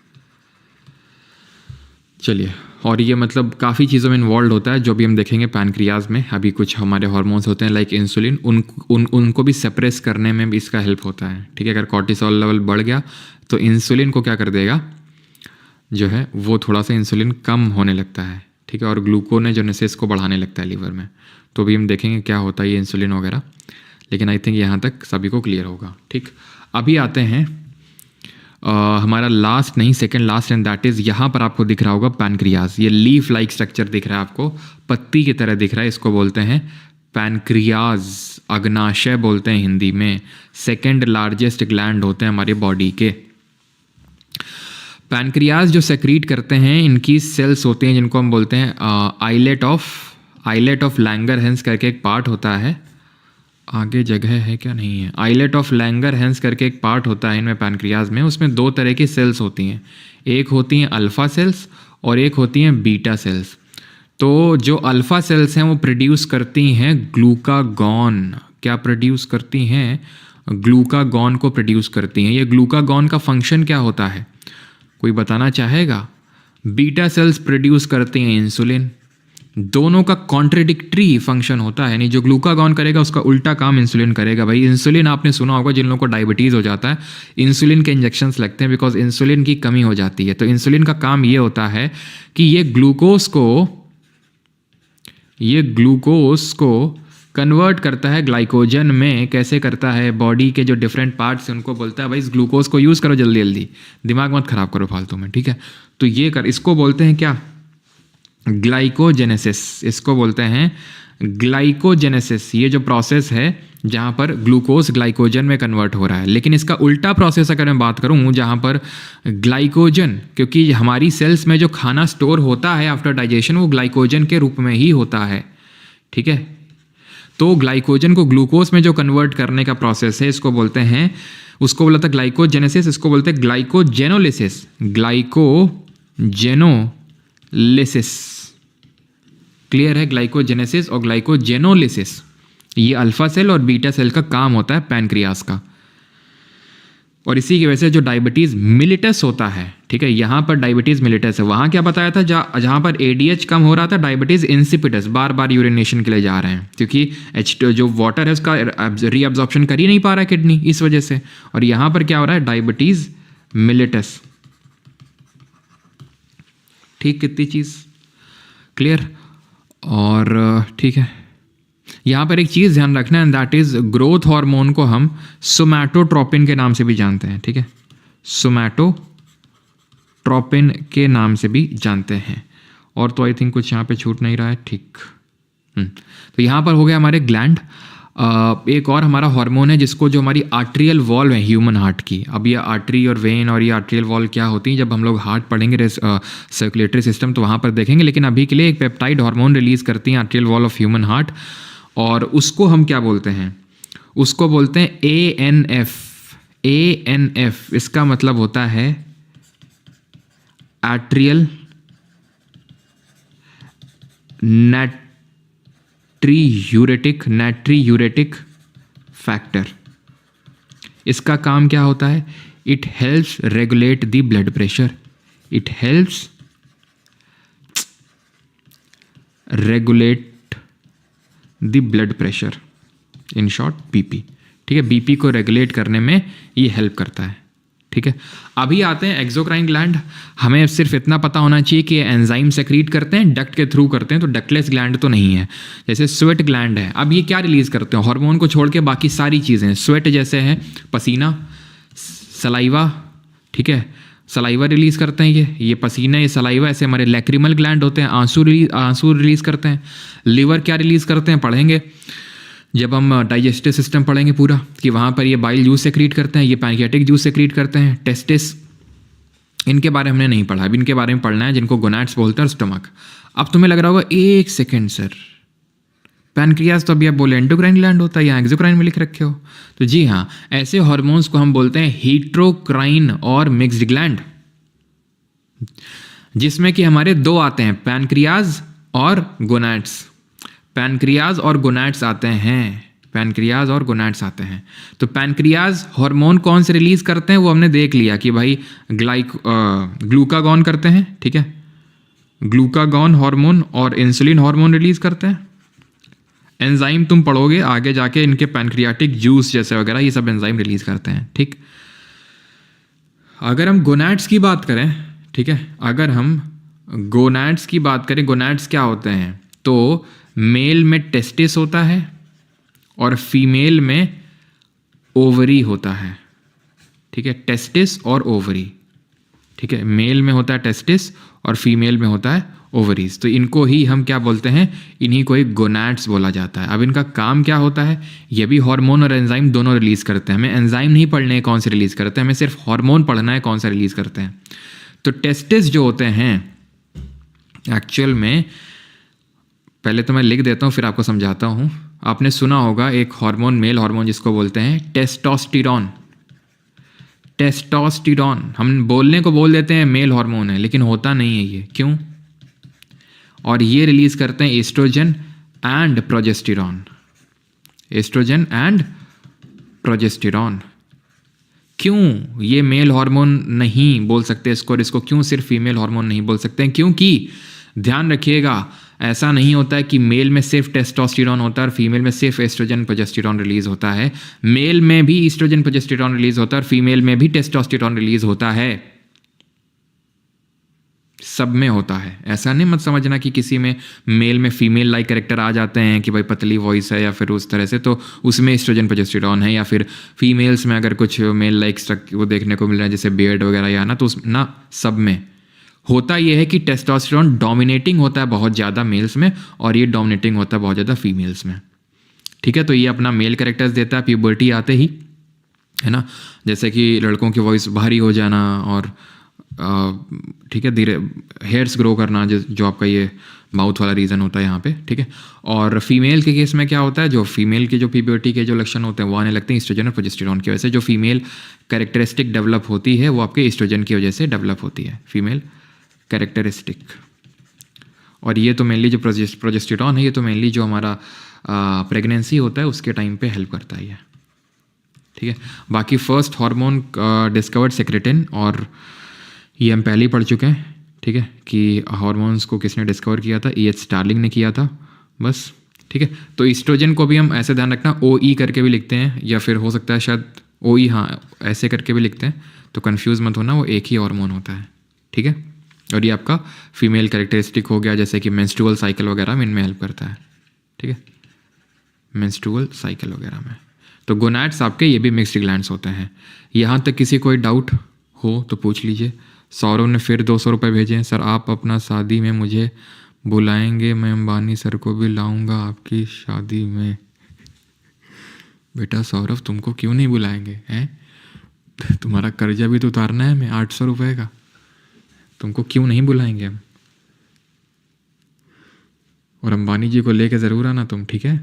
चलिए, और ये मतलब काफ़ी चीज़ों में इन्वॉल्व होता है, जो भी हम देखेंगे पैनक्रियाज में। अभी कुछ हमारे हार्मोन्स होते हैं लाइक इंसुलिन, उनको भी सप्रेस करने में भी इसका हेल्प होता है। ठीक है, अगर कॉर्टिसोल लेवल बढ़ गया तो इंसुलिन को क्या कर देगा, जो है वो थोड़ा सा इंसुलिन कम होने लगता है। ठीक है, और ग्लूकोनेजोनेसिस को बढ़ाने लगता है लीवर में। तो भी हम देखेंगे क्या होता है ये इंसुलिन वगैरह, लेकिन आई थिंक यहाँ तक सभी को क्लियर होगा। ठीक, अभी आते हैं हमारा लास्ट नहीं, second last, and that is, यहाँ पर आपको दिख रहा होगा पैनक्रियाज। ये लीफ लाइक स्ट्रक्चर दिख रहा है आपको, पत्ती की तरह दिख रहा है, इसको बोलते हैं पैनक्रियाज, अग्नाशय बोलते हैं हिंदी में। सेकंड लार्जेस्ट ग्लैंड होते हैं हमारी बॉडी के। पैनक्रियाज जो सेक्रीट करते हैं, इनकी सेल्स होती हैं जिनको हम बोलते हैं आइलेट ऑफ लैंगरहैंस करके एक पार्ट होता है। आगे जगह है क्या? नहीं है। आइलेट ऑफ लैंगरहैंस करके एक पार्ट होता है इनमें पैनक्रियाज में। उसमें 2 तरह की सेल्स होती हैं, एक होती हैं अल्फ़ा सेल्स और एक होती हैं बीटा सेल्स। तो जो अल्फ़ा सेल्स हैं वो प्रोड्यूस करती हैं ग्लूकागॉन। क्या प्रोड्यूस करती हैं? ग्लूकागॉन को प्रोड्यूस करती हैं। ये ग्लूकागॉन का फंक्शन क्या होता है, कोई बताना चाहेगा? बीटा सेल्स प्रोड्यूस करती हैं इंसुलिन। दोनों का कॉन्ट्रडिक्टरी फंक्शन होता है, यानी जो ग्लूकागॉन करेगा उसका उल्टा काम इंसुलिन करेगा। भाई इंसुलिन आपने सुना होगा, जिन लोगों को डायबिटीज़ हो जाता है इंसुलिन के इंजेक्शंस लगते हैं, बिकॉज इंसुलिन की कमी हो जाती है। तो इंसुलिन का काम ये होता है कि ये ग्लूकोज को कन्वर्ट करता है ग्लाइकोजन में। कैसे करता है? बॉडी के जो डिफरेंट पार्ट्स हैं उनको बोलता है भाई इस ग्लूकोज को यूज़ करो जल्दी जल्दी, दिमाग मत खराब करो फालतू में। ठीक है, तो ये इसको बोलते हैं क्या? ग्लाइकोजेनेसिस। इसको बोलते हैं ग्लाइकोजेनेसिस। ये जो प्रोसेस है जहाँ पर ग्लूकोज ग्लाइकोजन में कन्वर्ट हो रहा है। लेकिन इसका उल्टा प्रोसेस अगर मैं बात करूँ, जहाँ पर ग्लाइकोजन, क्योंकि हमारी सेल्स में जो खाना स्टोर होता है आफ्टर डाइजेशन वो ग्लाइकोजन के रूप में ही होता है, ठीक है। तो ग्लाइकोजन को ग्लूकोज में जो कन्वर्ट करने का प्रोसेस है, इसको बोलते हैं, उसको बोला था ग्लाइकोजेनेसिस, इसको बोलते हैं ग्लाइकोजेनोलिसिस। ग्लाइकोजेनोलिसिस, क्लियर है? ग्लाइकोजेनेसिस और ग्लाइकोजेनोलिसिस, ये अल्फा सेल और बीटा सेल का काम होता है पैनक्रियास का। और इसी की वजह से जो डायबिटीज़ मिलिटस होता है, ठीक है, यहाँ पर डायबिटीज़ मिलिटस है, वहाँ क्या बताया था, जहाँ पर ADH कम हो रहा था, डायबिटीज़ इंसिपिडस, बार बार यूरिनेशन के लिए जा रहे हैं, क्योंकि जो वाटर है उसका रीअब्जॉर्प्शन कर ही नहीं पा रहा है किडनी, इस वजह से। और यहाँ पर क्या हो रहा है, डायबिटीज़ मिलिटस, ठीक, कितनी चीज़ क्लियर। और ठीक है, यहाँ पर एक चीज़ ध्यान रखना है, दैट इज़ ग्रोथ हार्मोन को हम सोमैटोट्रोपिन के नाम से भी जानते हैं, ठीक है, सोमैटोट्रोपिन के नाम से भी जानते हैं। और तो आई थिंक कुछ यहाँ पे छूट नहीं रहा है, ठीक। तो यहाँ पर हो गया हमारे ग्लैंड। एक और हमारा हार्मोन है जिसको, जो हमारी आर्ट्रियल वॉल्व है ह्यूमन हार्ट की। अब ये आर्टरी और वेन और ये आर्ट्रियल वॉल्व क्या होती हैं, जब हम लोग हार्ट पढ़ेंगे सर्कुलेटरी सिस्टम तो वहाँ पर देखेंगे। लेकिन अभी के लिए एक पेप्टाइड हार्मोन रिलीज करती हैं atrial valve of human heart, और उसको हम क्या बोलते हैं, उसको बोलते हैं ANF। ANF इसका मतलब होता है आर्ट्रियल नाट्रियूरेटिक फैक्टर। इसका काम क्या होता है, it helps regulate the blood pressure, it helps regulate the blood pressure, in short BP, ठीक है। BP को रेगुलेट करने में ये हेल्प करता है, ठीक है। अभी आते हैं एक्सोक्राइन ग्लैंड। हमें सिर्फ इतना पता होना चाहिए कि एंजाइम सेक्रीट करते हैं, डक्ट के थ्रू करते हैं, तो डक्टलेस ग्लैंड तो नहीं है। जैसे स्वेट ग्लैंड है, अब ये क्या रिलीज करते हैं, हार्मोन को छोड़ के बाकी सारी चीज़ें। स्वेट जैसे है पसीना, सलाइवा, ठीक है, सलाइवा रिलीज करते हैं ये पसीना, ये सलाइवा। ऐसे हमारे लैक्रिमल ग्लैंड होते हैं, आंसू रिलीज करते हैं। लिवर क्या रिलीज करते हैं, पढ़ेंगे जब हम डाइजेस्टिव सिस्टम पढ़ेंगे पूरा, कि वहाँ पर ये बाइल जूस सेक्रीट करते हैं, ये पैनक्रियाटिक जूस सेक्रीट करते हैं। टेस्टिस, इनके बारे में हमने नहीं पढ़ा, अब इनके बारे में पढ़ना है, जिनको गोनाड्स बोलते हैं, स्टमक। अब तुम्हें लग रहा होगा एक सेकेंड सर, पैनक्रियास तो अभी आप बोले एंडोक्राइन ग्लैंड होता है, यहाँ एक्सोक्राइन में लिख रखे हो। तो जी हाँ, ऐसे हार्मोन्स को हम बोलते हैं हीट्रोक्राइन और मिक्स्ड ग्लैंड, जिसमें कि हमारे दो आते हैं, पैनक्रियाज और गोनाड्स। पैनक्रियाज और गोनाड्स आते हैं, पैनक्रियाज और गोनाड्स आते हैं। तो पैनक्रियाज हार्मोन कौन से रिलीज करते हैं वो हमने देख लिया कि भाई ग्लूकागॉन करते हैं, ठीक है, ग्लूकागॉन हार्मोन और इंसुलिन हार्मोन रिलीज करते हैं। एंजाइम तुम पढ़ोगे आगे जाके, इनके पैनक्रियाटिक जूस जैसे वगैरह ये सब एंजाइम रिलीज करते हैं, ठीक। अगर हम गोनाड्स की बात करें, ठीक है, अगर हम गोनाड्स की बात करें, गोनाड्स क्या होते हैं, तो मेल में टेस्टिस होता है और फीमेल में ओवरी होता है, ठीक है, टेस्टिस और ओवरी, ठीक है, मेल में होता है टेस्टिस और फीमेल में होता है ओवरीज। तो इनको ही हम क्या बोलते हैं, इन्हीं को एक गोनाड्स बोला जाता है। अब इनका काम क्या होता है, ये भी हार्मोन और एंजाइम दोनों रिलीज करते हैं। हमें एंजाइम नहीं पढ़ने हैं कौन से रिलीज करते हैं, हमें सिर्फ हार्मोन पढ़ना है कौन सा रिलीज करते हैं। तो टेस्टिस जो होते हैं एक्चुअल में, पहले तो मैं लिख देता हूँ फिर आपको समझाता हूँ। आपने सुना होगा एक हार्मोन, मेल हार्मोन, जिसको बोलते हैं टेस्टोस्टेरोन। टेस्टोस्टेरोन हम बोलने को बोल देते हैं मेल हार्मोन है, लेकिन होता नहीं है ये, क्यों? और ये रिलीज करते हैं estrogen and progesterone, estrogen and progesterone. क्यों ये मेल हार्मोन नहीं बोल सकते इसको, और इसको क्यों सिर्फ फीमेल हार्मोन नहीं बोल सकते हैं? क्योंकि ध्यान रखिएगा, ऐसा नहीं होता है कि मेल में सिर्फ टेस्टोस्टेरॉन होता है और फीमेल में सिर्फ एस्ट्रोजन प्रोजेस्टेरॉन रिलीज होता है। मेल में भी एस्ट्रोजन प्रोजेस्टेरॉन रिलीज होता है और फीमेल में भी टेस्टोस्टेरॉन रिलीज होता है, सब में होता है। ऐसा नहीं मत समझना कि किसी में मेल में फीमेल लाइक कैरेक्टर आ जाते हैं कि भाई पतली वॉइस है या फिर उस तरह से, तो उसमें एस्ट्रोजन प्रोजेस्टेरॉन है, या फिर फीमेल्स में अगर कुछ मेल लाइक वो देखने को मिल रहा है जैसे बियर्ड वगैरह या ना, तो ना सब में होता यह है कि टेस्टोस्टेरॉन डोमिनेटिंग होता है बहुत ज़्यादा मेल्स में और ये डोमिनेटिंग होता है बहुत ज़्यादा फीमेल्स में। ठीक है। तो ये अपना मेल कैरेक्टर्स देता है प्यूबर्टी आते ही, है ना, जैसे कि लड़कों की वॉइस भारी हो जाना और ठीक है, धीरे हेयर्स ग्रो करना, जो आपका ये माउथ वाला रीज़न होता है यहाँ पे, ठीक है। और फीमेल के केस में क्या होता है, जो फीमेल के जो प्यूबर्टी के जो लक्षण होते हैं वो आने लगते हैं ईस्ट्रोजन और प्रोजेस्टेरॉन की वजह से। जो फीमेल कैरेक्टरिस्टिक डेवलप होती है वो आपके ईस्ट्रोजन की वजह से डेवलप होती है, फीमेल कैरेक्टरिस्टिक। और ये तो मेनली जो प्रोजेस्टेरॉन है ये तो मेनली जो हमारा प्रेगनेंसी होता है उसके टाइम पे हेल्प करता है, ठीक है। बाकी फर्स्ट हार्मोन डिस्कवर्ड सेक्रेटिन, और ये हम पहले ही पढ़ चुके हैं, ठीक है, कि हार्मोन्स को किसने डिस्कवर किया था, E.H. स्टार्लिंग ने किया था, बस, ठीक है। तो ईस्ट्रोजन को भी हम ऐसे ध्यान रखना OE करके भी लिखते हैं, या फिर हो सकता है शायद OE, हाँ ऐसे करके भी लिखते हैं, तो कन्फ्यूज़ मत होना, वो एक ही हार्मोन होता है, ठीक है। और ये आपका फीमेल कैरेक्टरिस्टिक हो गया, जैसे कि मेंस्ट्रुअल साइकिल वगैरह में इनमें हेल्प करता है, ठीक है, मेंस्ट्रुअल साइकिल वगैरह में। तो गोनैड्स आपके ये भी मिक्स्ड ग्लैंड्स होते हैं। यहाँ तक किसी कोई डाउट हो तो पूछ लीजिए। सौरव ने फिर 200 रुपये भेजे हैं, सर आप अपना शादी में मुझे बुलाएंगे, मैं अंबानी सर को भी लाऊंगा आपकी शादी में। बेटा सौरव तुमको क्यों नहीं बुलाएंगे हैं, तुम्हारा कर्जा भी तो उतारना है हमें 800 रुपये का, तुमको क्यों नहीं बुलाएंगे हम। और अंबानी जी को लेके ज़रूर आना तुम, ठीक है।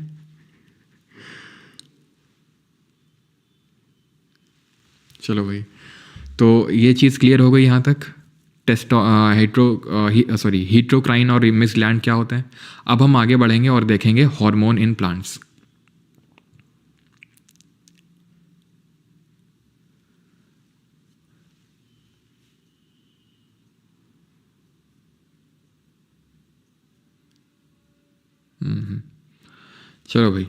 चलो भाई, तो ये चीज़ क्लियर हो गई यहाँ तक। हीट्रोक्राइन और मिक्स्ड ग्लैंड क्या होता है। अब हम आगे बढ़ेंगे और देखेंगे हार्मोन इन प्लांट्स। चलो भाई,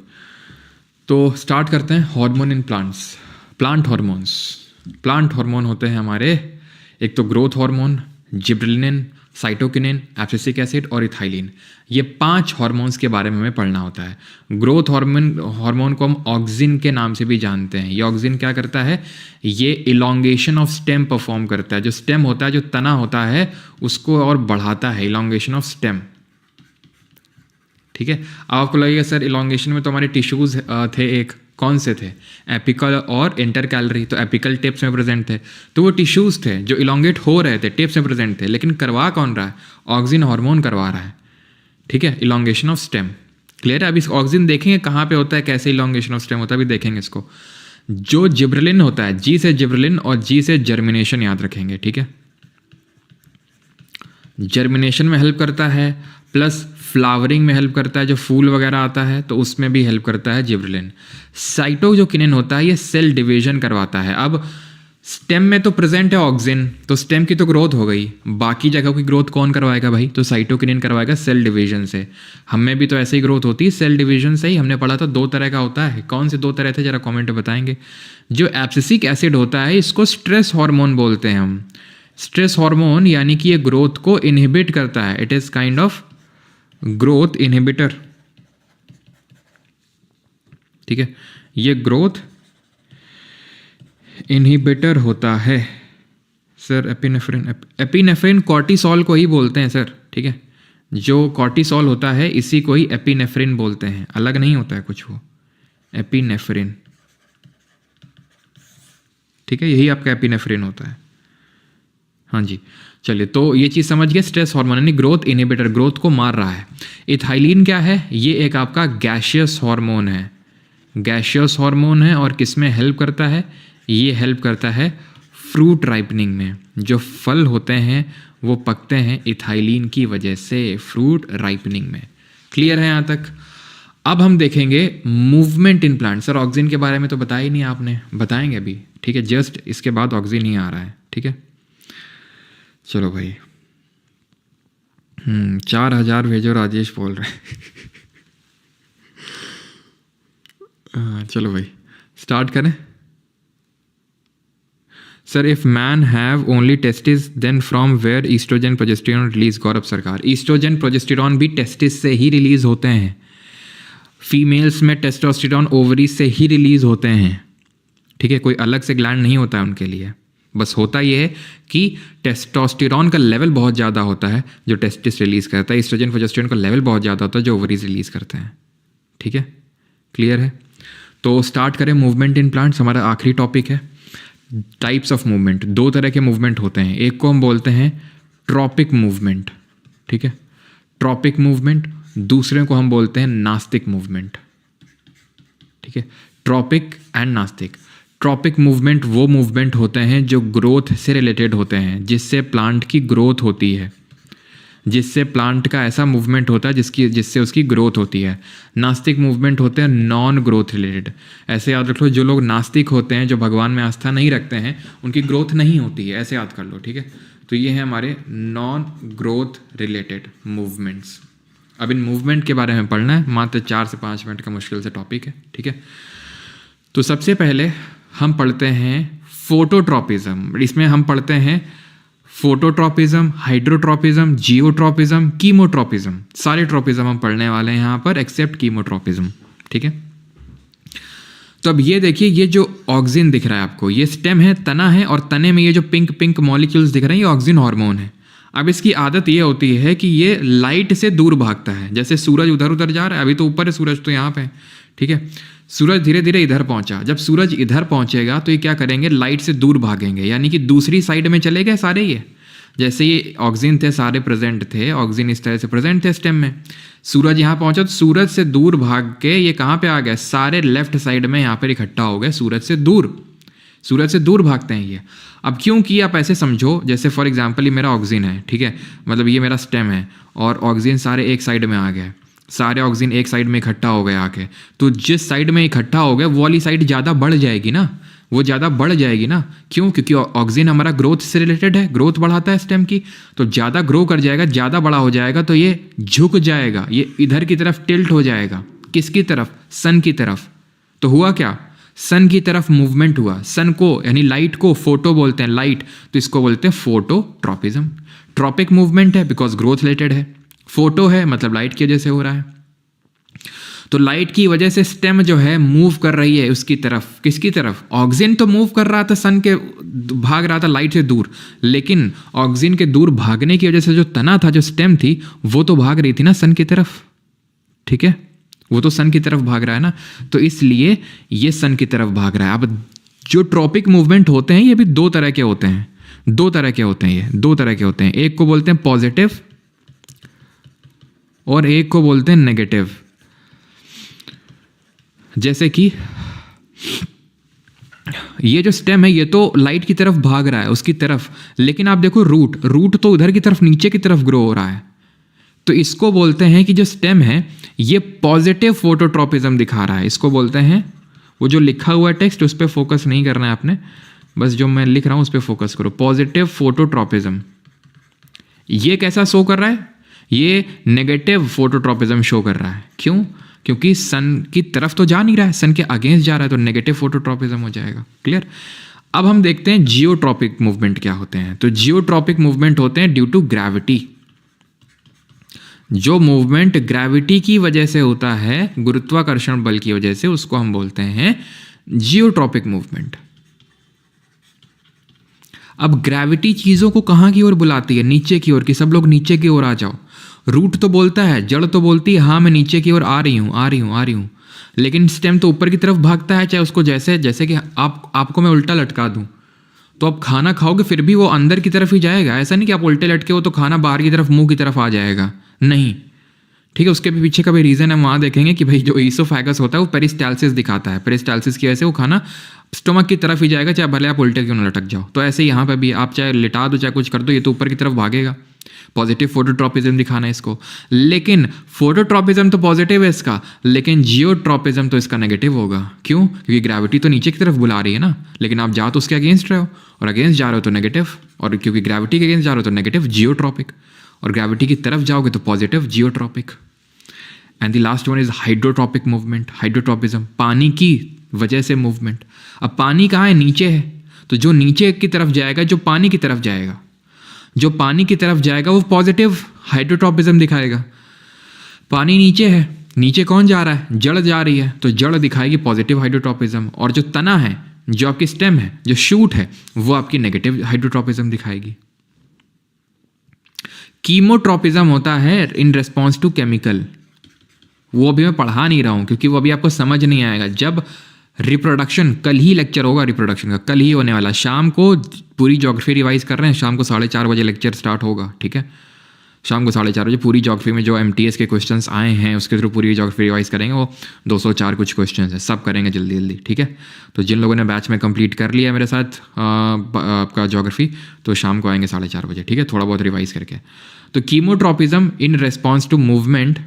तो स्टार्ट करते हैं hormone in plants. Plant hormone होते हैं हमारे, एक तो growth hormone, gibberellin, cytokinin, abscisic acid और इथाइलिन। ये 5 हार्मोन्स के बारे में हमें पढ़ना होता है। ग्रोथ हार्मोन को हम ऑक्सिन के नाम से भी जानते हैं। ये ऑक्सिन क्या करता है, ये इलोंगेशन ऑफ स्टेम परफॉर्म करता है। जो स्टेम होता है, जो तना होता है, उसको और बढ़ाता है, इलोंगेशन ऑफ स्टेम, ठीक है। अब आपको लगेगा सर इलोंगेशन में तो हमारे टिश्यूज थे, एक कौन से थे, एपिकल और इंटरकैलरी। तो एपिकल टिप्स में प्रेजेंट थे, तो वो टिश्यूज थे जो इलोंगेट हो रहे थे, टिप्स में प्रेजेंट थे, लेकिन करवा कौन रहा है, ऑक्सिन हार्मोन करवा रहा है, ठीक है, इलोंगेशन ऑफ स्टेम। क्लियर है। अभी ऑक्सिन देखेंगे कहाँ पे होता है, कैसे इलोंगेशन ऑफ स्टेम होता है, अभी देखेंगे इसको। जो जिब्रेलिन होता है, जी से जिब्रेलिन और जी से जर्मिनेशन याद रखेंगे, ठीक है। जर्मिनेशन में हेल्प करता है, प्लस फ्लावरिंग में हेल्प करता है, जो फूल वगैरह आता है तो उसमें भी हेल्प करता है जिब्रेलिन। साइटोकिनिन होता है, ये सेल डिवीजन करवाता है। अब स्टेम में तो प्रेजेंट है ऑक्सिन, तो स्टेम की तो ग्रोथ हो गई, बाकी जगह की ग्रोथ कौन करवाएगा भाई, तो साइटोकिनिन करवाएगा सेल डिवीजन से। हमें भी तो ऐसे ही ग्रोथ होती है सेल डिवीजन से ही, हमने पढ़ा था 2 तरह का होता है। कौन से 2 तरह थे जरा कमेंट में बताएंगे। जो एब्सिसिक एसिड होता है इसको स्ट्रेस हार्मोन बोलते हैं हम। स्ट्रेस हार्मोन यानी कि ये ग्रोथ को इनहिबिट करता है, it is kind of growth inhibitor, ठीक है, ये ग्रोथ इनहिबिटर होता है। सर एपिनेफ्रिन कॉर्टिसोल को ही बोलते हैं सर, ठीक है। जो कॉर्टिसोल होता है इसी को ही एपिनेफ्रिन बोलते हैं, अलग नहीं होता है कुछ, वो एपिनेफ्रिन, ठीक है, यही आपका एपिनेफ्रिन होता है। हाँ जी, चलिए, तो ये चीज़ समझ गए। स्ट्रेस हार्मोन यानी ग्रोथ इनहिबिटर, ग्रोथ को मार रहा है। इथाइलिन क्या है, ये एक आपका गैशियस हार्मोन है, गैशियस हार्मोन है। और किस में हेल्प करता है, ये हेल्प करता है फ्रूट राइपनिंग में। जो फल होते हैं वो पकते हैं इथाइलिन की वजह से, फ्रूट राइपनिंग में। क्लियर है यहाँ तक। अब हम देखेंगे movement in plant. Sir auxin के बारे में तो बताया ही नहीं आपने, बताएंगे अभी, ठीक है, जस्ट इसके बाद ऑक्सिन ही आ रहा है, ठीक है। चलो भाई, 4000 भेजो, राजेश बोल रहे चलो भाई स्टार्ट करें। Sir if man have only testis then from where oestrogen progesterone release, Gaurav Sarkar. Oestrogen progesterone भी टेस्टिस से ही रिलीज होते हैं। फीमेल्स में टेस्टोस्टेरॉन ओवरी से ही रिलीज होते हैं, ठीक है, कोई अलग से ग्लैंड नहीं होता है उनके लिए। बस होता यह है कि टेस्टोस्टेरॉन का लेवल बहुत ज़्यादा होता है जो टेस्टिस रिलीज करता है, ईस्ट्रोजन प्रोजेस्टेरॉन का लेवल बहुत ज़्यादा होता है जो ओवरीज रिलीज करते हैं, ठीक है। क्लियर है? तो स्टार्ट करें मूवमेंट इन प्लांट्स, हमारा आखिरी टॉपिक है। टाइप्स ऑफ मूवमेंट, दो तरह के मूवमेंट होते हैं, एक को हम बोलते हैं ट्रॉपिक मूवमेंट, ठीक है, ट्रॉपिक मूवमेंट, दूसरे को हम बोलते हैं नास्तिक मूवमेंट, ठीक है, ट्रॉपिक एंड नास्तिक। ट्रॉपिक मूवमेंट वो मूवमेंट होते हैं जो ग्रोथ से रिलेटेड होते हैं, जिससे प्लांट की ग्रोथ होती है, जिससे प्लांट का ऐसा मूवमेंट होता है जिससे उसकी ग्रोथ होती है। नास्तिक मूवमेंट होते हैं नॉन ग्रोथ रिलेटेड। ऐसे याद रख लो, जो लोग नास्तिक होते हैं, जो भगवान में आस्था नहीं रखते हैं, उनकी ग्रोथ नहीं होती है, ऐसे याद कर लो, ठीक है। तो ये है हमारे नॉन ग्रोथ रिलेटेड मूवमेंट्स। अब इन मूवमेंट के बारे में पढ़ना है, मात्र 4 से 5 मिनट का मुश्किल से टॉपिक है, ठीक है। तो सबसे पहले हम पढ़ते हैं फोटोट्रॉपिज्म। इसमें हम पढ़ते हैं फोटोट्रॉपिज्म, हाइड्रोट्रॉपिज्म, जियोट्रॉपिज्म, कीमोट्रॉपिज्म। सारे ट्रॉपिज्म हम पढ़ने वाले हैं यहाँ पर एक्सेप्ट कीमोट्रॉपिज्म, ठीक है। तो अब ये देखिए, ये जो ऑक्सिन दिख रहा है आपको, ये स्टेम है, तना है, और तने में ये जो पिंक पिंक मॉलिक्यूल्स दिख रहे हैं, ये ऑक्सिन हार्मोन है। अब इसकी आदत ये होती है कि ये लाइट से दूर भागता है। जैसे सूरज उधर उधर जा रहा है, अभी तो ऊपर है सूरज, तो यहाँ पे है, ठीक है। सूरज धीरे धीरे इधर पहुंचा, जब सूरज इधर पहुंचेगा तो ये क्या करेंगे, लाइट से दूर भागेंगे, यानी कि दूसरी साइड में चले गए सारे। ये जैसे ये ऑक्सिन थे, सारे प्रेजेंट थे, ऑक्सिन इस तरह से प्रेजेंट थे स्टेम में। सूरज यहाँ पहुंचा तो सूरज से दूर भाग के ये कहाँ पे आ गए, सारे लेफ्ट साइड में यहाँ पर इकट्ठा हो गए, सूरज से दूर भागते हैं ये। अब क्योंकि आप ऐसे समझो, जैसे फॉर एग्जांपल ये मेरा ऑक्सिन है, ठीक है, मतलब ये मेरा स्टेम है, और ऑक्सिन सारे एक साइड में आ गए, सारे ऑक्सिन एक साइड में इकट्ठा हो गए आके। तो जिस साइड में इकट्ठा हो गए वो वाली साइड ज़्यादा बढ़ जाएगी ना, वो ज़्यादा बढ़ जाएगी ना। क्यों? क्योंकि ऑक्सिन हमारा ग्रोथ से रिलेटेड है, ग्रोथ बढ़ाता है स्टेम की, तो ज़्यादा ग्रो कर जाएगा, ज़्यादा बड़ा हो जाएगा, तो ये झुक जाएगा, ये इधर की तरफ टिल्ट हो जाएगा। किसकी तरफ? सन की तरफ। तो हुआ क्या, सन की तरफ मूवमेंट हुआ। सन को यानी लाइट को फोटो बोलते हैं, लाइट, तो इसको बोलते हैं फोटोट्रॉपिज्म। ट्रॉपिक मूवमेंट है बिकॉज ग्रोथ रिलेटेड है, फोटो है मतलब लाइट की वजह से हो रहा है। तो लाइट की वजह से स्टेम जो है मूव कर रही है उसकी तरफ। किसकी तरफ? ऑक्सिन तो मूव कर रहा था, सन के भाग रहा था लाइट से दूर, लेकिन ऑक्सिन के दूर भागने की वजह से जो तना था, जो स्टेम थी, वो तो भाग रही थी ना सन की तरफ, ठीक है, वो तो सन की तरफ भाग रहा है ना, तो इसलिए ये सन की तरफ भाग रहा है। अब जो ट्रॉपिक मूवमेंट होते हैं ये भी दो तरह के होते हैं, ये दो तरह के होते हैं। एक को बोलते हैं पॉजिटिव और एक को बोलते हैं नेगेटिव। जैसे कि ये जो स्टेम है ये तो लाइट की तरफ भाग रहा है, उसकी तरफ, लेकिन आप देखो रूट तो उधर की तरफ, नीचे की तरफ ग्रो हो रहा है। तो इसको बोलते हैं कि जो स्टेम है ये पॉजिटिव फोटोट्रॉपिज्म दिखा रहा है। इसको बोलते हैं, वो जो लिखा हुआ है टेक्स्ट उस पर फोकस नहीं करना है आपने, बस जो मैं लिख रहा हूं उस पर फोकस करो। Positive phototropism. ये कैसा शो कर रहा है? ये नेगेटिव फोटोट्रॉपिज्म शो कर रहा है। क्यों? क्योंकि सन की तरफ तो जा नहीं रहा है, सन के अगेंस्ट जा रहा है, तो नेगेटिव फोटोट्रॉपिज्म हो जाएगा। क्लियर? अब हम देखते हैं जियोट्रॉपिक मूवमेंट क्या होते हैं। तो जियोट्रॉपिक मूवमेंट होते हैं ड्यू टू ग्रेविटी। जो मूवमेंट ग्रेविटी की वजह से होता है, गुरुत्वाकर्षण बल की वजह से, उसको हम बोलते हैं जियोट्रॉपिक मूवमेंट। अब ग्रेविटी चीजों को कहां की ओर बुलाती है? नीचे की ओर, कि सब लोग नीचे की ओर आ जाओ। रूट तो बोलता है, जड़ तो बोलती है हाँ मैं नीचे की ओर आ रही हूं, लेकिन स्टेम तो ऊपर की तरफ भागता है। चाहे उसको जैसे कि आपको मैं उल्टा लटका दूं तो आप खाना खाओगे फिर भी वो अंदर की तरफ ही जाएगा। ऐसा नहीं कि आप उल्टे लटके हो तो खाना बाहर की तरफ, मुंह की तरफ आ जाएगा, नहीं, ठीक है। उसके भी पीछे का भी रीजन है, वहां देखेंगे कि भाई जो ईसोफेगस होता है वो पेरिस्टाल्सिस दिखाता है। पेरिस्टाल्सिस की वजह से वो खाना स्टोमक की तरफ ही जाएगा, चाहे भले आप उल्टे क्यों ना लटक जाओ। तो ऐसे यहाँ पे भी आप चाहे लिटा दो चाहे कुछ कर दो, ये तो ऊपर की तरफ भागेगा। पॉजिटिव फोटोट्रॉपिज्म दिखाना है इसको, लेकिन फोटोट्रॉपिज्म तो पॉजिटिव है इसका, लेकिन जियोट्रॉपिज्म तो इसका नेगेटिव होगा। क्यों? क्योंकि ग्रेविटी तो नीचे की तरफ बुला रही है ना, लेकिन आप जा तो उसके अगेंस्ट रहे हो, और अगेंस्ट जा रहे हो तो नेगेटिव, और क्योंकि ग्रेविटी के अगेंस्ट जा रहे हो तो नेगेटिव जियोट्रॉपिक, और ग्रेविटी की तरफ जाओगे तो positive geotropic. And the last one is hydrotropic movement, hydrotropism, पानी की वजह से मूवमेंट। अब पानी कहाँ है? नीचे है, तो जो नीचे की तरफ जाएगा, जो पानी की तरफ जाएगा, वो पॉजिटिव हाइड्रोट्रॉपिज्म दिखाएगा। पानी नीचे है, नीचे कौन जा रहा है? जड़ जा रही है, तो जड़ दिखाएगी पॉजिटिव हाइड्रोट्रॉपिज्म, और जो तना है, जो आपकी स्टेम है, जो शूट है, वो आपकी नेगेटिव हाइड्रोट्रॉपिज्म दिखाएगी। कीमोट्रॉपिज्म होता है इन रेस्पॉन्स टू केमिकल। वो अभी मैं पढ़ा नहीं रहा हूँ क्योंकि वो अभी आपको समझ नहीं आएगा। जब रिप्रोडक्शन, कल ही लेक्चर होगा रिप्रोडक्शन का, कल ही होने वाला, शाम को पूरी ज्योग्राफी रिवाइज कर रहे हैं, शाम को 4:30 बजे लेक्चर स्टार्ट होगा, ठीक है। शाम को 4:30 बजे पूरी ज्योग्राफी में जो MTS के क्वेश्चंस आए हैं उसके थ्रू पूरी ज्योग्राफी रिवाइज करेंगे। वो 204 कुछ क्वेश्चंस हैं, सब करेंगे जल्दी जल्दी, ठीक है। तो जिन लोगों ने बैच में कंप्लीट कर लिया मेरे साथ आपका ज्योग्राफी, तो शाम को आएंगे 4:30 बजे, ठीक है, थोड़ा बहुत रिवाइज करके। तो chemotropism in response to movement,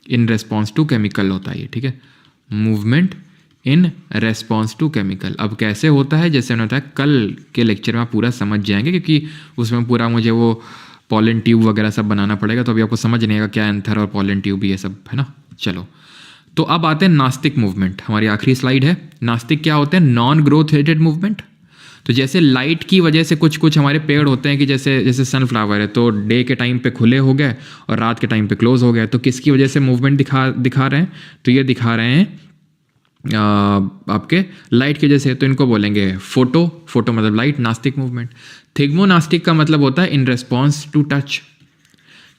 in response to chemical होता है ये, ठीक है। Movement in response to chemical. अब कैसे होता है, जैसे मैंने बताया कल के लेक्चर में आप पूरा समझ जाएंगे, क्योंकि उसमें पूरा मुझे वो पॉलन ट्यूब वगैरह सब बनाना पड़ेगा, तो अभी आपको समझ नहीं आएगा क्या एंथर और पॉलन ट्यूब ये सब है ना। चलो, तो अब आते हैं नास्तिक मूवमेंट, हमारी आखिरी स्लाइड है। नास्तिक क्या होते हैं? Non growth related movement. तो जैसे लाइट की वजह से कुछ कुछ हमारे पेड़ होते हैं कि जैसे सनफ्लावर है, तो डे के टाइम पे खुले हो गए और रात के टाइम पे क्लोज हो गए, तो किसकी वजह से मूवमेंट दिखा रहे हैं? तो ये दिखा रहे हैं आपके लाइट की वजह से। तो इनको बोलेंगे फोटो मतलब लाइट, नास्तिक मूवमेंट। थिग्मोनास्टिक का मतलब होता है इन रेस्पॉन्स टू टच।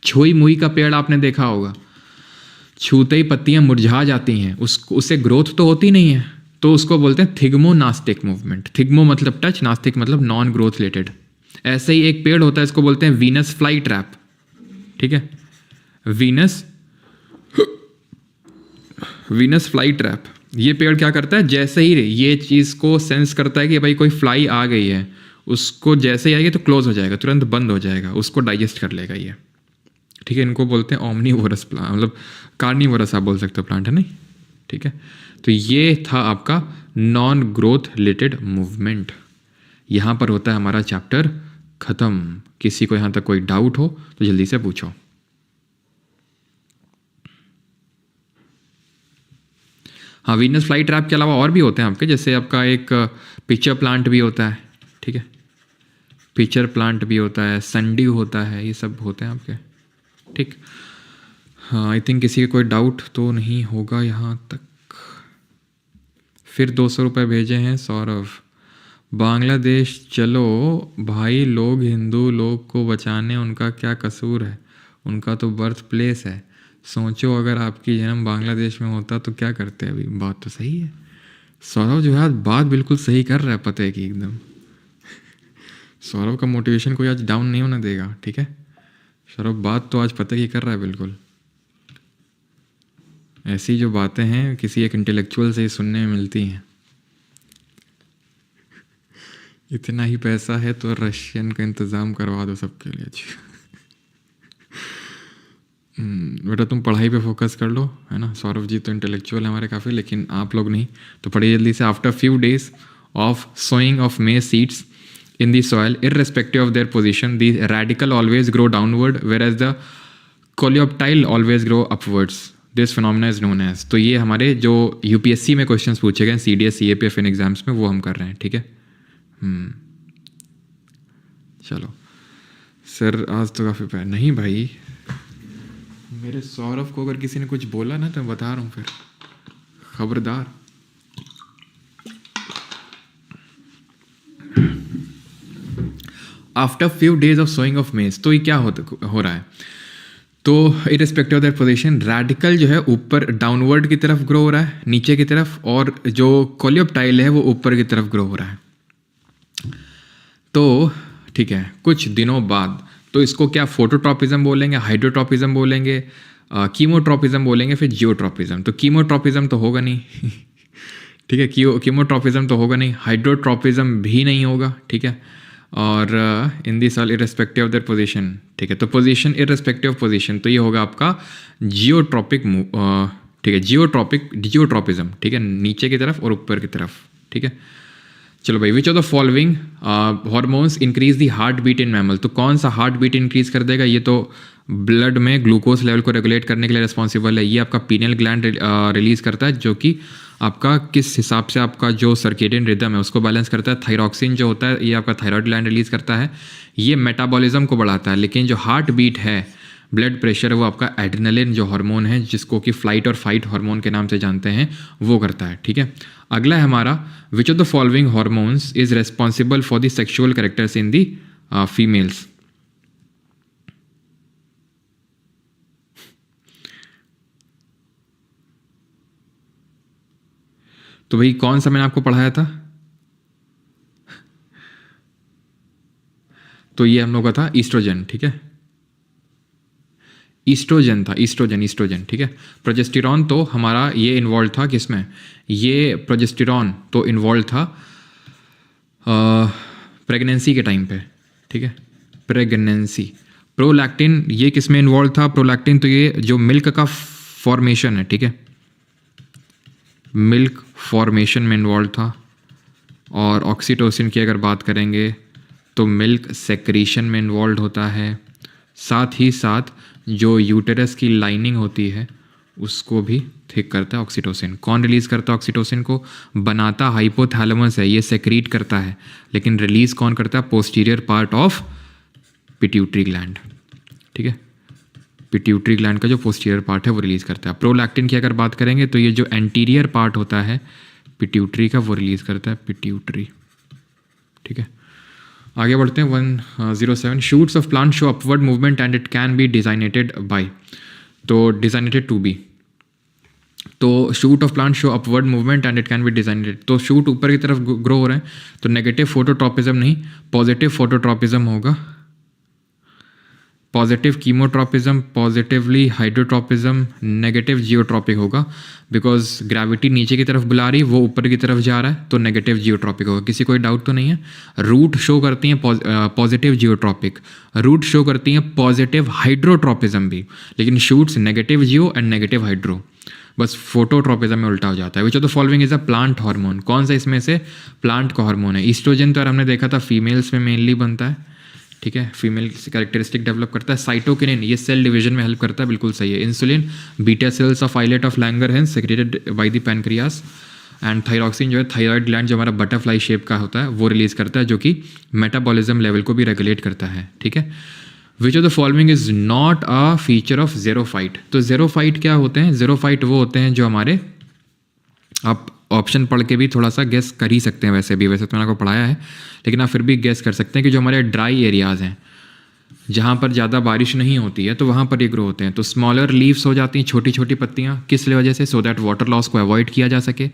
छुई मुई का पेड़ आपने देखा होगा, छूते ही पत्तियां मुरझा जाती हैं, उससे ग्रोथ तो होती नहीं है, तो उसको बोलते हैं थिग्मोनास्टिक मूवमेंट। थिग्मो मतलब टच, नास्तिक मतलब नॉन ग्रोथ रिलेटेड। ऐसे ही एक पेड़ होता है, इसको बोलते हैं वीनस फ्लाई ट्रैप, ठीक है। Venus fly trap. ये पेड़ क्या करता है, जैसे ही ये चीज़ को सेंस करता है कि भाई कोई फ्लाई आ गई है, उसको जैसे ही आएगी तो क्लोज हो जाएगा, तुरंत बंद हो जाएगा, उसको डाइजेस्ट कर लेगा ये, ठीक है। इनको बोलते हैं ओमनीवोरस प्लांट, मतलब कार्निवोरस आप बोल सकते हो प्लांट, है नहीं, ठीक है। तो ये था आपका नॉन ग्रोथ रिलेटेड मूवमेंट। यहाँ पर होता है हमारा चैप्टर खत्म। किसी को यहाँ तक कोई डाउट हो तो जल्दी से पूछो। हाँ, वीनस फ्लाई ट्रैप के अलावा और भी होते हैं आपके, जैसे आपका एक पिक्चर प्लांट भी होता है, ठीक है, पिक्चर प्लांट भी होता है, संड्यू होता है, ये सब होते हैं आपके, ठीक। हाँ, आई थिंक किसी का कोई डाउट तो नहीं होगा यहाँ तक। फिर 200 रुपये भेजे हैं सौरभ। बांग्लादेश चलो भाई, लोग हिंदू लोग को बचाने, उनका क्या कसूर है, उनका तो बर्थ प्लेस है। सोचो अगर आपकी जन्म बांग्लादेश में होता तो क्या करते। अभी बात तो सही है, सौरभ जो है आज बात बिल्कुल सही कर रहा है, पता है कि एकदम। सौरभ का मोटिवेशन कोई आज डाउन नहीं होना देगा, ठीक है। सौरभ बात तो आज पता ही कर रहा है बिल्कुल। ऐसी जो बातें हैं किसी एक इंटेलेक्चुअल से ही सुनने में मिलती हैं। इतना ही पैसा है तो रशियन का इंतज़ाम करवा दो सबके लिए। बेटा तुम पढ़ाई पे फोकस कर लो, है ना। सौरभ जी तो इंटेलेक्चुअल है हमारे काफ़ी, लेकिन आप लोग नहीं, तो पढ़िए जल्दी से। After few days of sowing of maize seeds in the soil, irrespective of their position, the radical always grow downward, whereas the coleoptile always grow upwards. This phenomena is known as। तो ये हमारे जो UPSC में questions पूछे गए CDS CAPF इन exams में, वो हम कर रहे हैं, ठीक है। चलो सर, आज तो काफ़ी पैर नहीं भाई। मेरे सौरभ को अगर किसी ने कुछ बोला ना तो मैं बता रहा हूँ, फिर खबरदार। After few days of sowing of maize, तो ये क्या हो रहा है, तो irrespective of that position, radical जो है ऊपर डाउनवर्ड की तरफ ग्रो हो रहा है, नीचे की तरफ, और जो कोलियोप्टाइल है वो ऊपर की तरफ ग्रो हो रहा है। तो ठीक है, कुछ दिनों बाद तो इसको क्या फोटोट्रॉपिज्म बोलेंगे, हाइड्रोट्रॉपिज्म बोलेंगे, कीमोट्रॉपिज्म बोलेंगे, फिर जियोट्रॉपिज्म। तो कीमोट्रॉपिज्म तो होगा नहीं, ठीक है, कीमोट्रॉपिज्म तो होगा नहीं, हाइड्रोट्रॉपिज्म भी नहीं होगा, ठीक है। और in this all irrespective of their position, ठीक है। तो पोजीशन इररेस्पेक्टिव ऑफ पोजीशन, तो ये होगा आपका जियोट्रॉपिक, ठीक है, जियोट्रॉपिज्म, ठीक है, नीचे की तरफ और ऊपर की तरफ, ठीक है। चलो भाई, which of the following hormones increase the heart beat in mammal. तो कौन सा हार्ट बीट इंक्रीज कर देगा? ये तो ब्लड में ग्लूकोज लेवल को रेगुलेट करने के लिए रिस्पॉन्सिबल है। ये आपका पीनियल ग्लैंड रिलीज करता है, जो कि आपका किस हिसाब से आपका जो सर्केडियन रिदम है उसको बैलेंस करता है। थायरॉक्सिन जो होता है ये आपका थायराइड ग्लैंड रिलीज करता है, ये मेटाबॉलिज्म को बढ़ाता है। लेकिन जो हार्ट बीट है, ब्लड प्रेशर, वो आपका एड्रेनलिन जो हार्मोन है, जिसको कि फ्लाइट और फाइट हार्मोन के नाम से जानते हैं, वो करता है, ठीक है। अगला है हमारा, विच of the following hormones is responsible for the sexual characters in the females. तो भाई कौन सा मैंने आपको पढ़ाया था? तो ये हम लोग का था ईस्ट्रोजन, ठीक है, ईस्ट्रोजन था, ईस्ट्रोजन, ठीक है। प्रोजेस्टेरॉन तो हमारा ये इन्वॉल्व था किसमें, ये प्रोजेस्टेरॉन तो इन्वॉल्व था प्रेगनेंसी के टाइम पे, ठीक है, प्रेगनेंसी। प्रोलैक्टिन ये किस में इन्वॉल्व था? प्रोलैक्टिन तो ये जो मिल्क का फॉर्मेशन है, ठीक है, मिल्क फॉर्मेशन में इन्वॉल्व था। और ऑक्सीटोसिन की अगर बात करेंगे तो मिल्क सेक्रीशन में इन्वॉल्व होता है। साथ ही साथ जो यूटेरस की लाइनिंग होती है उसको भी थिक करता है ऑक्सीटोसिन। कौन रिलीज़ करता है ऑक्सीटोसिन को? बनाता हाइपोथैलेमस है, ये सेक्रीट करता है, लेकिन रिलीज़ कौन करता है? Posterior part of pituitary gland, ठीक है, पिट्यूटरी ग्लैंड का जो पोस्टीरियर पार्ट है वो रिलीज़ करता है। प्रोलैक्टिन की अगर बात करेंगे तो ये जो एंटीरियर पार्ट होता है पिट्यूटरी का वो रिलीज़ करता है पिट्यूटरी, ठीक है। आगे बढ़ते हैं 107। Shoots of plant show upward movement and it can be designated by, तो डिजाइनेटेड टू बी, तो shoot of plant show upward movement and it can be designated, तो शूट ऊपर की तरफ ग्रो हो रहे हैं तो नेगेटिव फोटोट्रॉपिज्म नहीं पॉजिटिव फोटोट्रॉपिज्म होगा। Positive chemotropism, positively hydrotropism, negative geotropic होगा, बिकॉज ग्रेविटी नीचे की तरफ बुला रही, वो ऊपर की तरफ जा रहा है तो नेगेटिव जियोट्रॉपिक होगा। किसी कोई डाउट तो नहीं है? रूट शो करती हैं पॉजिटिव जियोट्रॉपिक, रूट शो करती हैं पॉजिटिव हाइड्रोट्रॉपिज्म भी, लेकिन shoots negative Jio and negative hydro, बस फोटोट्रॉपिज्म में उल्टा हो जाता है। Which of the following is a plant hormone, कौन सा इसमें से प्लांट का हार्मोन है? ईस्ट्रोजन तो यार हमने देखा था फीमेल्स में मेनली बनता है, ठीक है, फीमेल कैरेक्टरिस्टिक डेवलप करता है। साइटोकिनिन ये सेल डिवीजन में हेल्प करता है, बिल्कुल सही है। Insulin beta cells of islet of Langerhans secreted by the pancreas. And thyroxine जो है थायराइड ग्लैंड जो हमारा बटरफ्लाई शेप का होता है वो रिलीज करता है, जो कि मेटाबॉलिज्म लेवल को भी रेगुलेट करता है, ठीक है। Which of the following is not a feature of xerophyte, तो ज़ेरोफाइट क्या होते हैं? ज़ेरोफाइट वो होते हैं जो हमारे, आप ऑप्शन पढ़ के भी थोड़ा सा गेस कर ही सकते हैं, वैसे तो मैंने आपको पढ़ाया है, लेकिन आप फिर भी गेस कर सकते हैं कि जो हमारे ड्राई एरियाज़ हैं जहाँ पर ज़्यादा बारिश नहीं होती है तो वहाँ पर ये ग्रो होते हैं। तो स्मॉलर लीव्स हो जाती हैं, छोटी छोटी पत्तियाँ, किस वजह से? सो दैट वाटर लॉस को अवॉइड किया जा सके।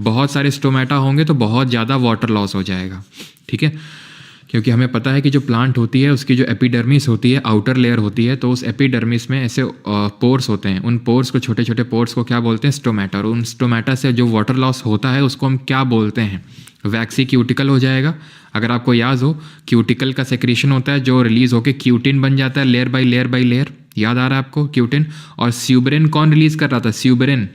बहुत सारे स्टोमेटा होंगे तो बहुत ज़्यादा वाटर लॉस हो जाएगा, ठीक है, क्योंकि हमें पता है कि जो प्लांट होती है उसकी जो एपिडर्मिस होती है, आउटर लेयर होती है, तो उस एपिडर्मिस में ऐसे पोर्स होते हैं, उन पोर्स को, छोटे छोटे पोर्स को क्या बोलते हैं? स्टोमेटा। और उन स्टोमेटा से जो वाटर लॉस होता है उसको हम क्या बोलते हैं? वैक्सी क्यूटिकल हो जाएगा। अगर आपको याद हो, क्यूटिकल का सेक्रेशन होता है जो रिलीज होकर क्यूटिन बन जाता है, layer by layer by layer, याद आ रहा है आपको क्यूटिन? और स्यूबरिन कौन रिलीज कर रहा था? स्यूबरिन,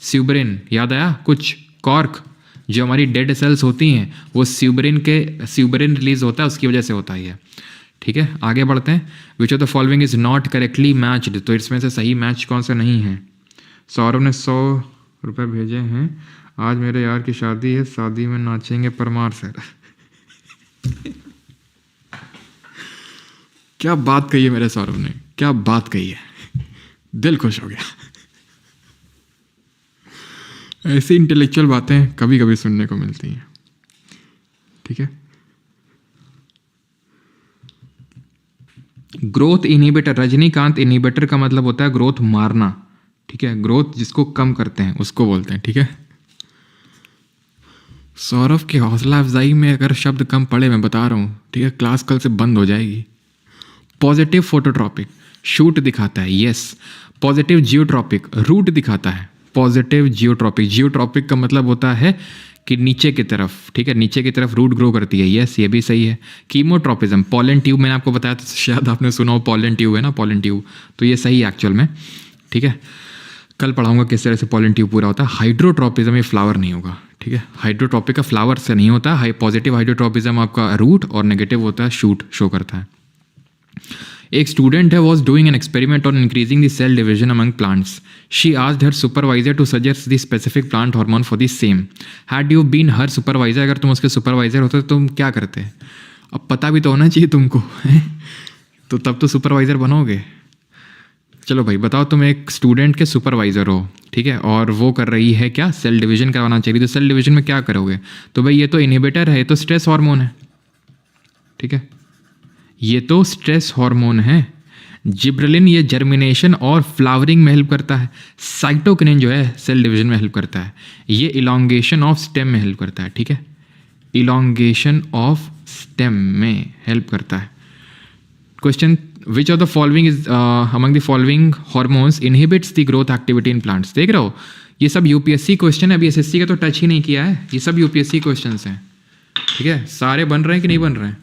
स्यूबरिन याद आया कुछ? कॉर्क, जो हमारी डेड सेल्स होती हैं वो स्यूबरिन रिलीज होता है, उसकी वजह से होता है, ठीक है। आगे बढ़ते हैं। विच of the following is not correctly matched, तो इसमें से सही मैच कौन सा नहीं है? सौरभ ने 100 रुपये भेजे हैं, आज मेरे यार की शादी है, शादी में नाचेंगे परमार सर। क्या बात कही है मेरे सौरभ ने, क्या बात कही है, दिल खुश हो गया। ऐसी इंटेलेक्चुअल बातें कभी कभी सुनने को मिलती हैं, ठीक है। ग्रोथ इनहिबिटर, रजनीकांत इनहिबिटर का मतलब होता है ग्रोथ मारना, ठीक है, ग्रोथ जिसको कम करते हैं उसको बोलते हैं, ठीक है। सौरभ की हौसला अफजाई में अगर शब्द कम पड़े, मैं बता रहा हूँ, ठीक है, क्लास कल से बंद हो जाएगी। पॉजिटिव फोटोट्रॉपिक शूट दिखाता है, यस। पॉजिटिव जियोट्रॉपिक रूट दिखाता है। पॉजिटिव जियोट्रॉपिक, जियोट्रॉपिक का मतलब होता है कि नीचे की तरफ, ठीक है, नीचे की तरफ रूट ग्रो करती है, यस, ये भी सही है। कीमोट्रॉपिज्म, पॉलन ट्यूब मैंने आपको बताया था, शायद आपने सुना हो, पॉलन ट्यूब है ना, पॉलन ट्यूब, तो ये सही है एक्चुअल में, ठीक है। कल पढ़ाऊंगा किस तरह से पॉलन ट्यूब पूरा होता है। हाइड्रोट्रॉपिज्म ये फ्लावर नहीं होगा, ठीक है, हाइड्रोट्रॉपिक का फ्लावर से नहीं होता। पॉजिटिव हाइड्रोट्रॉपिज्म आपका रूट और नेगेटिव होता है शूट शो करता है। एक स्टूडेंट है was doing an experiment on increasing the cell division among plants. She asked her supervisor to suggest the specific plant hormone for the same. Had you been her supervisor, अगर तुम उसके supervisor होते तो तुम क्या करते? अब पता भी तो होना चाहिए तुमको, तो तब तो सुपरवाइजर बनोगे। चलो भाई बताओ, तुम एक स्टूडेंट के सुपरवाइजर हो, ठीक है, और वो कर रही है क्या? सेल डिवीजन करवाना चाहिए, तो सेल डिवीजन में क्या करोगे? तो भाई ये तो इनहिबिटर है, ये तो स्ट्रेस हार्मोन है, ठीक है, ये तो स्ट्रेस हार्मोन है। जिब्रेलिन ये जर्मिनेशन और फ्लावरिंग में हेल्प करता है। साइटोकिनिन जो है सेल डिवीजन में हेल्प करता है। ये इलोंगेशन ऑफ स्टेम में हेल्प करता है, ठीक है, इलोंगेशन ऑफ स्टेम में हेल्प करता है। Question, which of the following is among the following hormones inhibits the growth activity in plants. देख रहे हो, ये सब यूपीएससी क्वेश्चन है, अभी एसएससी का तो टच ही नहीं किया है, ये सब यूपीएससी क्वेश्चंस हैं, ठीक है। सारे बन रहे हैं कि नहीं बन रहे हैं?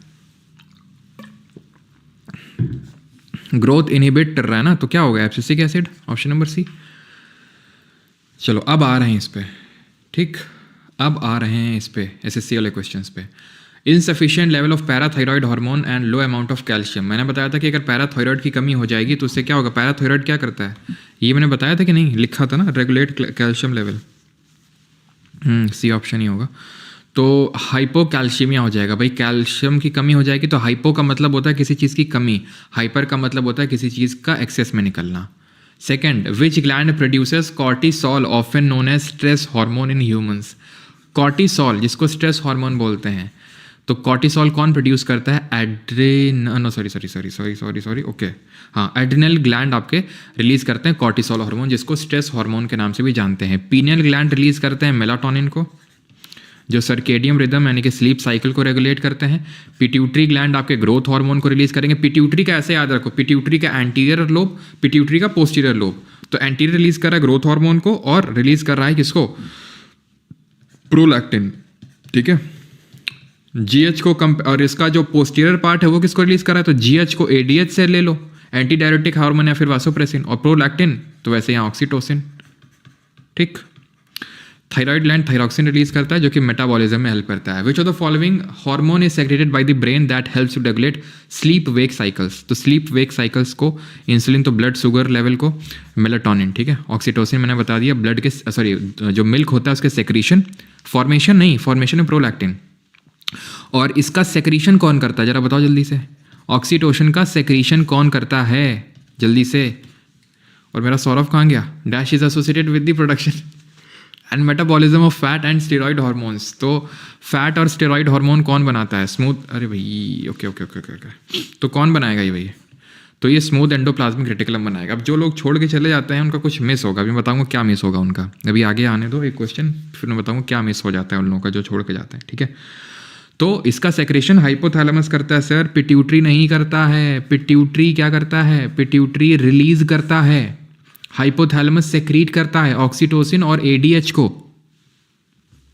ग्रोथ इनहिबिट कर रहा है ना, तो क्या होगा? Abscisic acid, option number C. चलो अब आ रहे हैं इस पे, ठीक, अब आ रहे हैं इस पे एसएससी वाले क्वेश्चंस पे। Insufficient level of parathyroid hormone and low amount of calcium. मैंने बताया था कि अगर पैराथायरॉयड की कमी हो जाएगी तो उससे क्या होगा? पैराथायरॉयड क्या करता है, ये मैंने बताया था कि नहीं, लिखा था ना, regulate calcium level. C option ही होगा। तो हाइपोकैल्शियमिया हो जाएगा भाई, कैल्शियम की कमी हो जाएगी। तो हाइपो का मतलब होता है किसी चीज़ की कमी, हाइपर का मतलब होता है किसी चीज़ का एक्सेस में निकलना। Second, which gland produces cortisol often known as stress hormone in humans. Cortisol जिसको स्ट्रेस हार्मोन बोलते हैं, तो कॉर्टिसोल कौन प्रोड्यूस करता है? ओके, हाँ, एड्रिनल ग्लैंड आपके रिलीज करते हैं कॉर्टिसोल हार्मोन, जिसको स्ट्रेस हार्मोन के नाम से भी जानते हैं। पीनियल ग्लैंड रिलीज करते हैं मेलाटोनिन को, जो सर्केडियम रिदम यानी कि स्लीप साइकिल को रेगुलेट करते हैं। पिट्यूटरी ग्लैंड आपके ग्रोथ हार्मोन को रिलीज करेंगे। पिट्यूटरी का ऐसे याद रखो, पिट्यूटरी का एंटीरियर लोब, पिट्यूटरी का पोस्टीरियर लोब। तो एंटीरियर रिलीज कर रहा है ग्रोथ हार्मोन को और रिलीज कर रहा है किसको? प्रोलैक्टिन, ठीक है। जीएच को और इसका जो पोस्टीरियर पार्ट है वो किसको रिलीज कर रहा है? तो जीएच को एडीएच से ले लो, एंटी डायरेटिक हार्मोन या फिर वासोप्रेसिन, और प्रोलैक्टिन तो वैसे यहाँ ऑक्सीटोसिन, ठीक। थायराइड ग्लैंड थायरॉक्सिन रिलीज करता है जो कि मेटाबॉलिज्म में हेल्प करता है। Which of the following hormone is secreted by the brain that helps to regulate sleep wake cycles. तो स्लीप वेक साइकिल्स को इंसुलिन, तो ब्लड शुगर लेवल को मेलाटोनिन, ठीक है। ऑक्सीटोसिन मैंने बता दिया, ब्लड के जो मिल्क होता है उसके सेक्रीशन, फॉर्मेशन नहीं, फॉर्मेशन में प्रोलैक्टिन। और इसका सेक्रीशन कौन करता है, जरा बताओ जल्दी से। ऑक्सीटोसिन का सेक्रीशन कौन करता है, जल्दी से। और मेरा सौरभ कहाँ गया? Dash is associated with the production and metabolism of fat and steroid hormones. तो फैट और स्टेरॉइड हार्मोन कौन बनाता है? स्मूथ, अरे भाई, ओके ओके ओके ओके, तो कौन बनाएगा ये भाई? तो ये स्मूथ एंडोप्लाज्मिक रेटिकुलम बनाएगा। अब जो लोग छोड़ के चले जाते हैं उनका कुछ मिस होगा, अभी मैं बताऊंगा क्या मिस होगा उनका। अभी आगे आने दो एक क्वेश्चन, फिर मैं बताऊंगा क्या मिस हो जाता है उन लोगों का जो छोड़ के जाते हैं, ठीक है। तो इसका सेक्रेशन हाइपोथैलेमस करता है सर, पिट्यूटरी नहीं करता है। पिट्यूटरी क्या करता है? पिट्यूटरी रिलीज करता है, हाइपोथैलेमस सेक्रीट करता है ऑक्सीटोसिन और एडीएच को।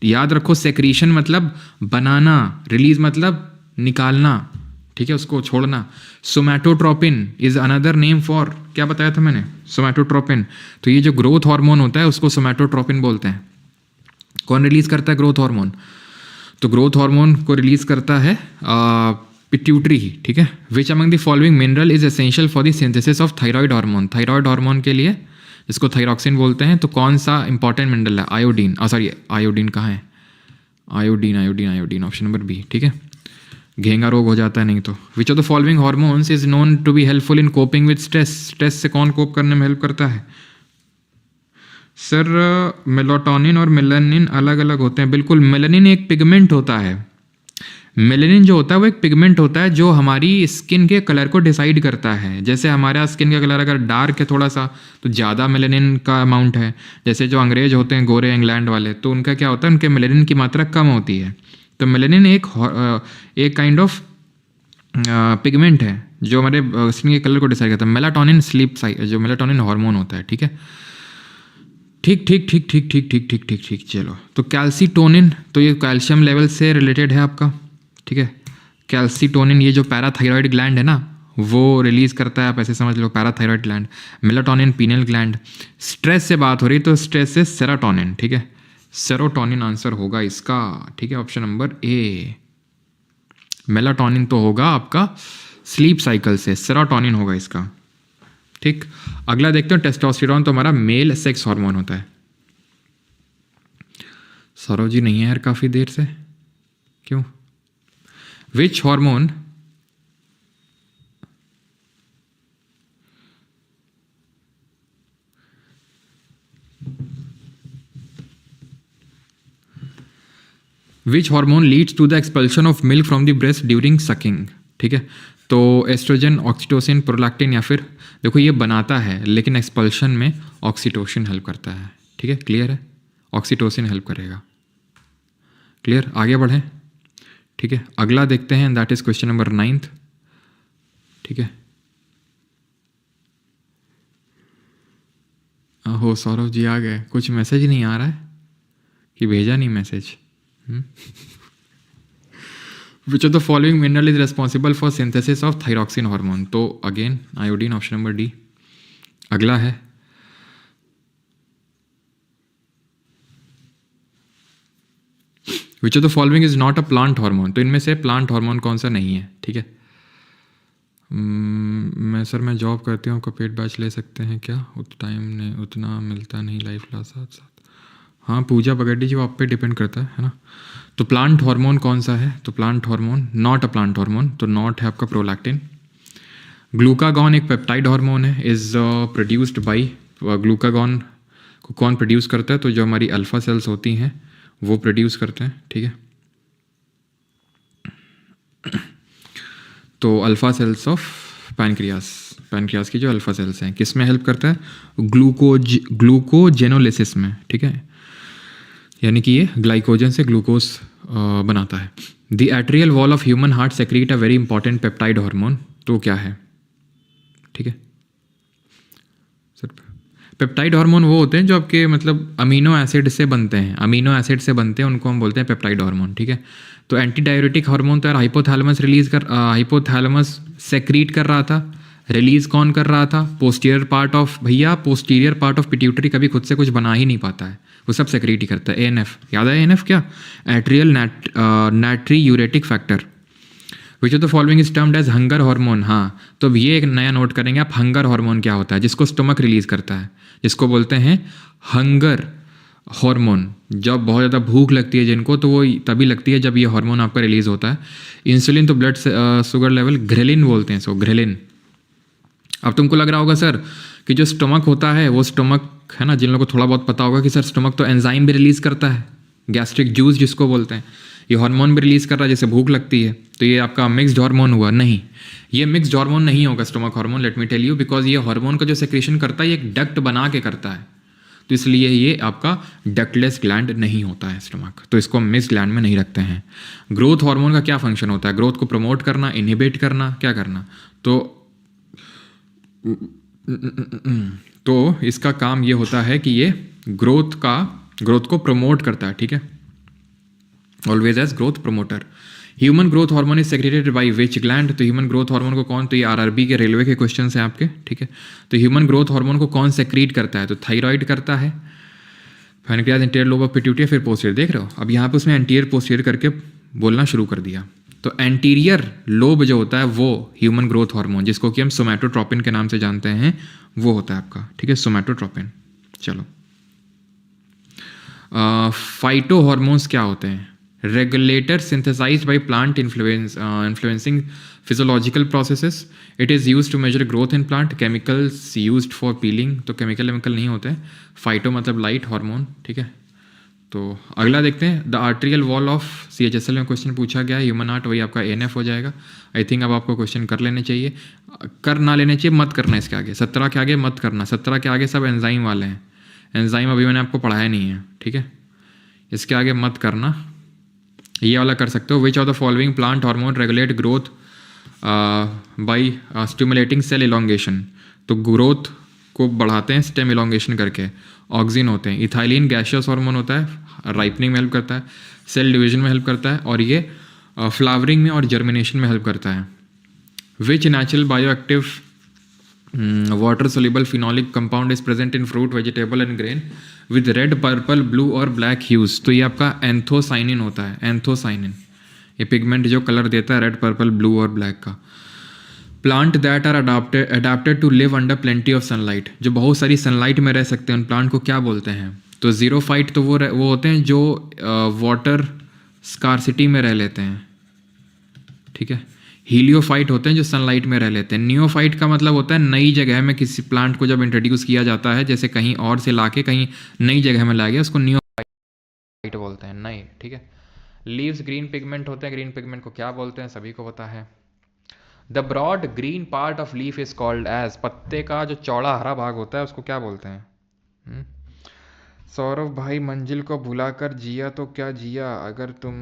याद रखो, सेक्रीशन मतलब बनाना, रिलीज मतलब निकालना, ठीक है, उसको छोड़ना। सोमैटोट्रोपिन इज अनदर नेम फॉर, क्या बताया था मैंने? सोमैटोट्रोपिन। तो ये जो ग्रोथ हार्मोन होता है उसको सोमैटोट्रोपिन बोलते हैं। कौन रिलीज करता है ग्रोथ हार्मोन? तो ग्रोथ हार्मोन को रिलीज करता है पिट्यूटरी ही, ठीक है। Which among the following mineral is essential for the synthesis of thyroid hormone. Thyroid hormone के लिए, जिसको थायरॉक्सिन बोलते हैं, तो कौन सा इंपॉर्टेंट मिनरल है? आयोडीन, आयोडीन कहाँ है? Iodine iodine iodine, option number B, ठीक है। घेंगा रोग हो जाता है नहीं तो। Which of the following hormones is known to be helpful in coping with stress. Stress से कौन कोप करने में हेल्प करता है? सर मेलाटोनिन और मेलानिन अलग अलग होते हैं, बिल्कुल। मेलानिन एक पिगमेंट होता है, मेलानिन जो होता है वो एक पिगमेंट होता है जो हमारी स्किन के कलर को डिसाइड करता है। जैसे हमारा स्किन का कलर अगर डार्क है थोड़ा सा तो ज़्यादा मेलानिन का अमाउंट है। जैसे जो अंग्रेज होते हैं गोरे इंग्लैंड वाले, तो उनका क्या होता है, उनके मेलानिन की मात्रा कम होती है। तो मेलानिन एक काइंड ऑफ पिगमेंट है जो हमारे स्किन के कलर को डिसाइड करता है। मेलाटोनिन स्लीप जो मेलाटोनिन हार्मोन होता है, ठीक है। ठीक ठीक ठीक ठीक ठीक ठीक ठीक ठीक ठीक, चलो। तो कैल्सीटोनिन, तो ये कैल्शियम लेवल से रिलेटेड है आपका, ठीक है। कैल्सीटोनिन ये जो पैराथायरॉयड ग्लैंड है ना वो रिलीज करता है, आप ऐसे समझ लो, parathyroid gland. Melatonin pineal gland. Stress से बात हो रही तो स्ट्रेस से सेरोटोनिन, ठीक है। सेरोटोनिन आंसर होगा इसका, ठीक है, ऑप्शन नंबर ए। मेलाटोनिन तो होगा आपका स्लीप साइकिल से, सेरोटोनिन होगा इसका, ठीक। अगला देखते हैं, टेस्टोस्टेरोन तो हमारा मेल सेक्स हार्मोन होता है। सौरव जी नहीं है यार काफी देर से, क्यों? Which hormone leads to the expulsion of milk from the breast during sucking, ठीक है। तो एस्ट्रोजन, ऑक्सीटोसिन, प्रोलैक्टिन, या फिर देखो ये बनाता है लेकिन एक्सपल्शन में ऑक्सीटोसिन हेल्प करता है। ठीक है, क्लियर है, ऑक्सीटोसिन हेल्प करेगा। क्लियर, आगे बढ़ें। ठीक है, अगला देखते हैं, दैट इज क्वेश्चन नंबर 9। ठीक है, हो सौरभ जी आ गए, कुछ मैसेज नहीं आ रहा है कि भेजा नहीं message. Which of the following mineral is responsible for synthesis of thyroxine hormone? तो again iodine, option number D. अगला है which of the following is not a plant hormone? तो इनमें से प्लांट हार्मोन कौन सा नहीं है? ठीक है, मैं जॉब करती हूँ, आपका पेड बैच ले सकते हैं क्या? टाइम नहीं उतना मिलता नहीं, लाइफ क्लास साथ साथ। हाँ पूजा बगेडी जी, वो आप पे डिपेंड करता है ना। तो प्लांट हार्मोन कौन सा है? तो plant hormone, not a plant hormone, तो नॉट है आपका प्रोलैक्टिन। ग्लूकागॉन एक पेप्टाइड हार्मोन है, इज प्रोड्यूस्ड बाय, ग्लूकागॉन को कौन प्रोड्यूस करता है? तो जो हमारी अल्फा सेल्स होती हैं वो प्रोड्यूस करते हैं। ठीक है, तो अल्फा सेल्स ऑफ पैनक्रियास की जो अल्फा सेल्स हैं किस में हेल्प करता है? ग्लूकोजेनोलिसिस में। ठीक है, यानी कि ये ग्लाइकोजन से ग्लूकोज बनाता है। The atrial wall of human heart secrete a very important peptide hormone, तो क्या है? ठीक है सर, पेप्टाइड हार्मोन वो होते हैं जो आपके मतलब अमीनो एसिड से बनते हैं, अमीनो एसिड से बनते हैं, उनको हम बोलते हैं पेप्टाइड हार्मोन। ठीक है, तो एंटी डायरेटिक हार्मोन तो यार हाइपोथैलेमस सेक्रीट कर रहा था, रिलीज कौन कर रहा था? पोस्टीरियर पार्ट ऑफ, भैया पोस्टीरियर पार्ट ऑफ पिट्यूटरी कभी खुद से कुछ बना ही नहीं पाता है, वो सब सेक्रीट ही करता है। एएनएफ याद है? एएनएफ क्या? Atrial natriuretic factor. Which of the following is termed as hunger hormone? हाँ, तो अब ये एक नया नोट करेंगे आप, हंगर हार्मोन क्या होता है? जिसको स्टमक रिलीज करता है, जिसको बोलते हैं हंगर हार्मोन। जब बहुत ज़्यादा भूख लगती है जिनको, तो वो तभी लगती है जब ये हार्मोन आपका रिलीज होता है। इंसुलिन तो ब्लड शुगर लेवल, ग्रेलिन बोलते हैं इसको, ग्रेलिन। अब तुमको लग रहा होगा सर कि जो स्टमक होता है वो स्टमक है ना, जिन लोगों को थोड़ा बहुत पता होगा कि सर स्टमक तो एंजाइम भी रिलीज करता है, गैस्ट्रिक जूस जिसको बोलते हैं, ये हार्मोन भी रिलीज कर रहा है जैसे भूख लगती है, तो ये आपका मिक्स्ड हार्मोन हुआ? नहीं, ये मिक्स्ड हार्मोन नहीं होगा stomach hormone, let me tell you, because ये हार्मोन का जो सेक्रेशन करता है ये एक डक्ट बना के करता है, तो इसलिए ये आपका डक्टलेस ग्लैंड नहीं होता है स्टमक, तो इसको हम मिक्स्ड ग्लैंड में नहीं रखते हैं। ग्रोथ हार्मोन का क्या फंक्शन होता है? ग्रोथ को प्रमोट करना, इनहिबिट करना, क्या करना? तो इसका काम ये होता है कि ये ग्रोथ को प्रमोट करता है। ठीक है, always as growth promoter. Human growth hormone is secreted by which gland? तो ह्यूमन ग्रोथ हार्मोन को कौन, तो ये आरआरबी के रेलवे के क्वेश्चन हैं आपके। ठीक है, तो ह्यूमन ग्रोथ हार्मोन को कौन सेक्रीट करता है? तो थायराइड करता है, pancreas, anterior lobe of pituitary, फिर पोस्टीरियर। देख रहे हो, अब यहाँ पे उसने एंटीरियर पोस्टीरियर करके बोलना शुरू कर दिया। तो एंटीरियर लोब जो होता है वो ह्यूमन ग्रोथ हार्मोन, जिसको कि हम सोमैटोट्रोपिन के नाम से जानते हैं, वो होता है आपका। ठीक है, सोमैटोट्रोपिन। चलो, फाइटो हॉर्मोन्स क्या होते हैं? Regulator synthesized by plant influencing physiological processes. It is used to measure growth in plant. Chemicals used for peeling, तो केमिकल नहीं होते हैं। फाइटो मतलब लाइट हार्मोन। ठीक है, तो अगला देखते हैं, the arterial wall of CHSL में क्वेश्चन पूछा गया है, ह्यूमन हार्ट, वही आपका ANF हो जाएगा। आई थिंक अब आपको क्वेश्चन कर लेने चाहिए, कर ना लेने चाहिए, मत करना इसके आगे, 17 के आगे मत करना, 17 के आगे सब एंजाइम वाले हैं, एंजाइम अभी मैंने आपको पढ़ाया नहीं है। ठीक है, इसके आगे मत करना, ये वाला कर सकते हो। Which of the following plant hormone regulate growth by stimulating cell elongation? तो ग्रोथ को बढ़ाते हैं स्टेम इलोंगेशन करके। ऑक्सिन होते हैं, इथाइलिन गैशियस हार्मोन होता है, राइपनिंग में हेल्प करता है, सेल डिवीजन में हेल्प करता है, और ये फ्लावरिंग में और जर्मिनेशन में हेल्प करता है। विच natural bioactive water soluble phenolic compound is present in fruit, vegetable and grain with red, purple, blue और ब्लैक ह्यूज? तो ये आपका एंथोसाइनिन होता है, एंथोसाइनिन, ये पिगमेंट जो कलर देता है रेड, पर्पल, ब्लू और ब्लैक का। Plant that are adapted to live under plenty of sunlight, जो बहुत सारी सनलाइट में रह सकते हैं, उन प्लांट को क्या बोलते हैं? तो जीरोफाइट तो वो होते हैं जो वाटर स्कारसिटी में रह लेते हैं। ठीक है, हीलियोफाइट होते हैं जो सनलाइट में रह लेते हैं। नियोफाइट का मतलब होता है नई जगह में किसी प्लांट को जब इंट्रोड्यूस किया जाता है, जैसे कहीं और से लाके कहीं नई जगह में ला गया, उसको नियोफाइट बोलते हैं, नए। ठीक है, लीव्स ग्रीन पिगमेंट होते हैं, ग्रीन पिगमेंट को क्या बोलते हैं? सभी को पता है। The broad green part of leaf is called as, पत्ते का जो चौड़ा हरा भाग होता है उसको क्या बोलते हैं? सौरभ भाई, मंजिल को भुलाकर जिया तो क्या जिया, अगर तुम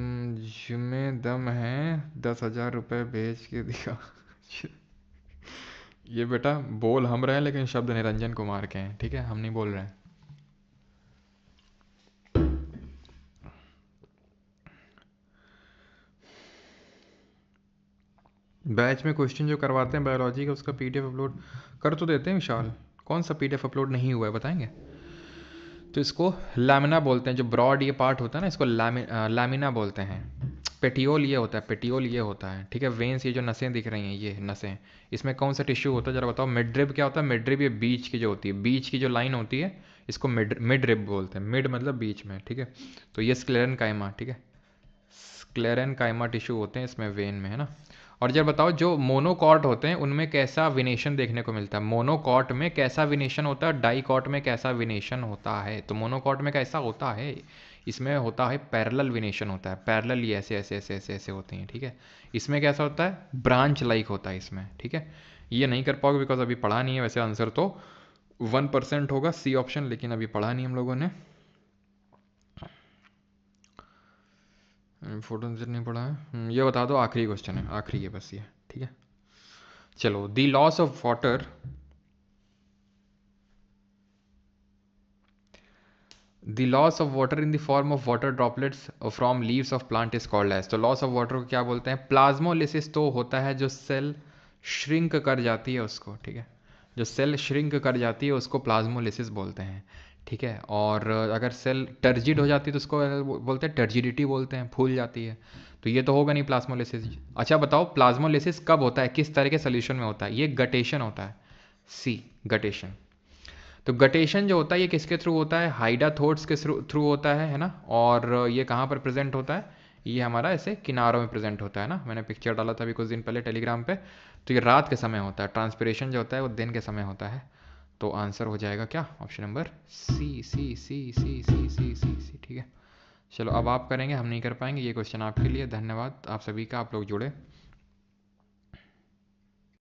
में दम है 10,000 रुपये भेज के दिया। ये बेटा बोल हम रहे हैं लेकिन शब्द निरंजन कुमार के हैं, ठीक है, हम नहीं बोल रहे हैं। बैच में क्वेश्चन जो करवाते हैं बायोलॉजी का उसका पीडीएफ अपलोड कर तो देते हैं विशाल, कौन सा पीडीएफ अपलोड नहीं हुआ है बताएंगे? तो इसको लैमिना बोलते हैं, जो ब्रॉड ये पार्ट होता है ना इसको लैमिना बोलते हैं। पेटियोल ये होता है, पेटियोल ये होता है, ठीक है। वेन्स ये जो नसें दिख रही हैं ये नसें, इसमें कौन सा टिश्यू होता है जरा बताओ? मिड क्या होता है? मिड ये बीच की जो होती है, बीच की जो लाइन होती है इसको मिड रिब बोलते हैं। मिड मतलब बीच में, ठीक है। तो ये स्क्लेरेनकाइमा, ठीक है, स्क्लेरेनकाइमा टिश्यू होते हैं इसमें वेन में, है ना। और जब बताओ जो मोनोकॉट होते हैं उनमें कैसा विनेशन देखने को मिलता है? मोनोकॉट में कैसा विनेशन होता है, डाइकॉट में कैसा विनेशन होता है? तो मोनोकॉट में कैसा होता है? इसमें होता है पैरेलल विनेशन होता है, पैरेलल ये ऐसे ऐसे ऐसे ऐसे ऐसे होती हैं, ठीक है। इसमें कैसा होता है? ब्रांच लाइक होता है इसमें, ठीक है। ये नहीं कर पाओगे बिकॉज अभी पढ़ा नहीं है, वैसे आंसर तो 1% होगा सी ऑप्शन, लेकिन अभी पढ़ा नहीं हम लोगों ने, फोटो नहीं पढ़ा है। ये बता दो, आखिरी क्वेश्चन है, आखिरी है बस ये, ठीक है। चलो, the loss of water, the loss of water in the form of water droplets from leaves of plant is called as. तो लॉस ऑफ वाटर को क्या बोलते हैं? प्लाज्मोलिसिस तो होता है जो सेल श्रिंक कर जाती है उसको, ठीक है, जो सेल श्रिंक कर जाती है उसको प्लाज्मोलिसिस बोलते हैं, ठीक है। और अगर सेल टर्जिड हो जाती है तो उसको बोलते हैं टर्जिडिटी बोलते हैं, फूल जाती है। तो ये तो होगा नहीं प्लाज्मोलिसिस। अच्छा बताओ, प्लाज्मोलिसिस कब होता है, किस तरह के सोल्यूशन में होता है? ये गटेशन होता है, सी गटेशन। तो गटेशन जो होता है ये किसके थ्रू होता है? हाइडाथोड्स के थ्रू होता है ना। और ये कहाँ पर प्रेजेंट होता है? ये हमारा ऐसे किनारों में प्रेजेंट होता है ना। मैंने पिक्चर डाला था अभी कुछ दिन पहले टेलीग्राम पे। तो ये रात के समय होता है, ट्रांसपिरेशन जो होता है वो दिन के समय होता है। तो आंसर हो जाएगा क्या? ऑप्शन नंबर सी सी सी सी सी सी सी सी, ठीक है। चलो अब आप करेंगे, हम नहीं कर पाएंगे। ये क्वेश्चन आपके लिए। धन्यवाद आप सभी का, आप लोग जुड़े।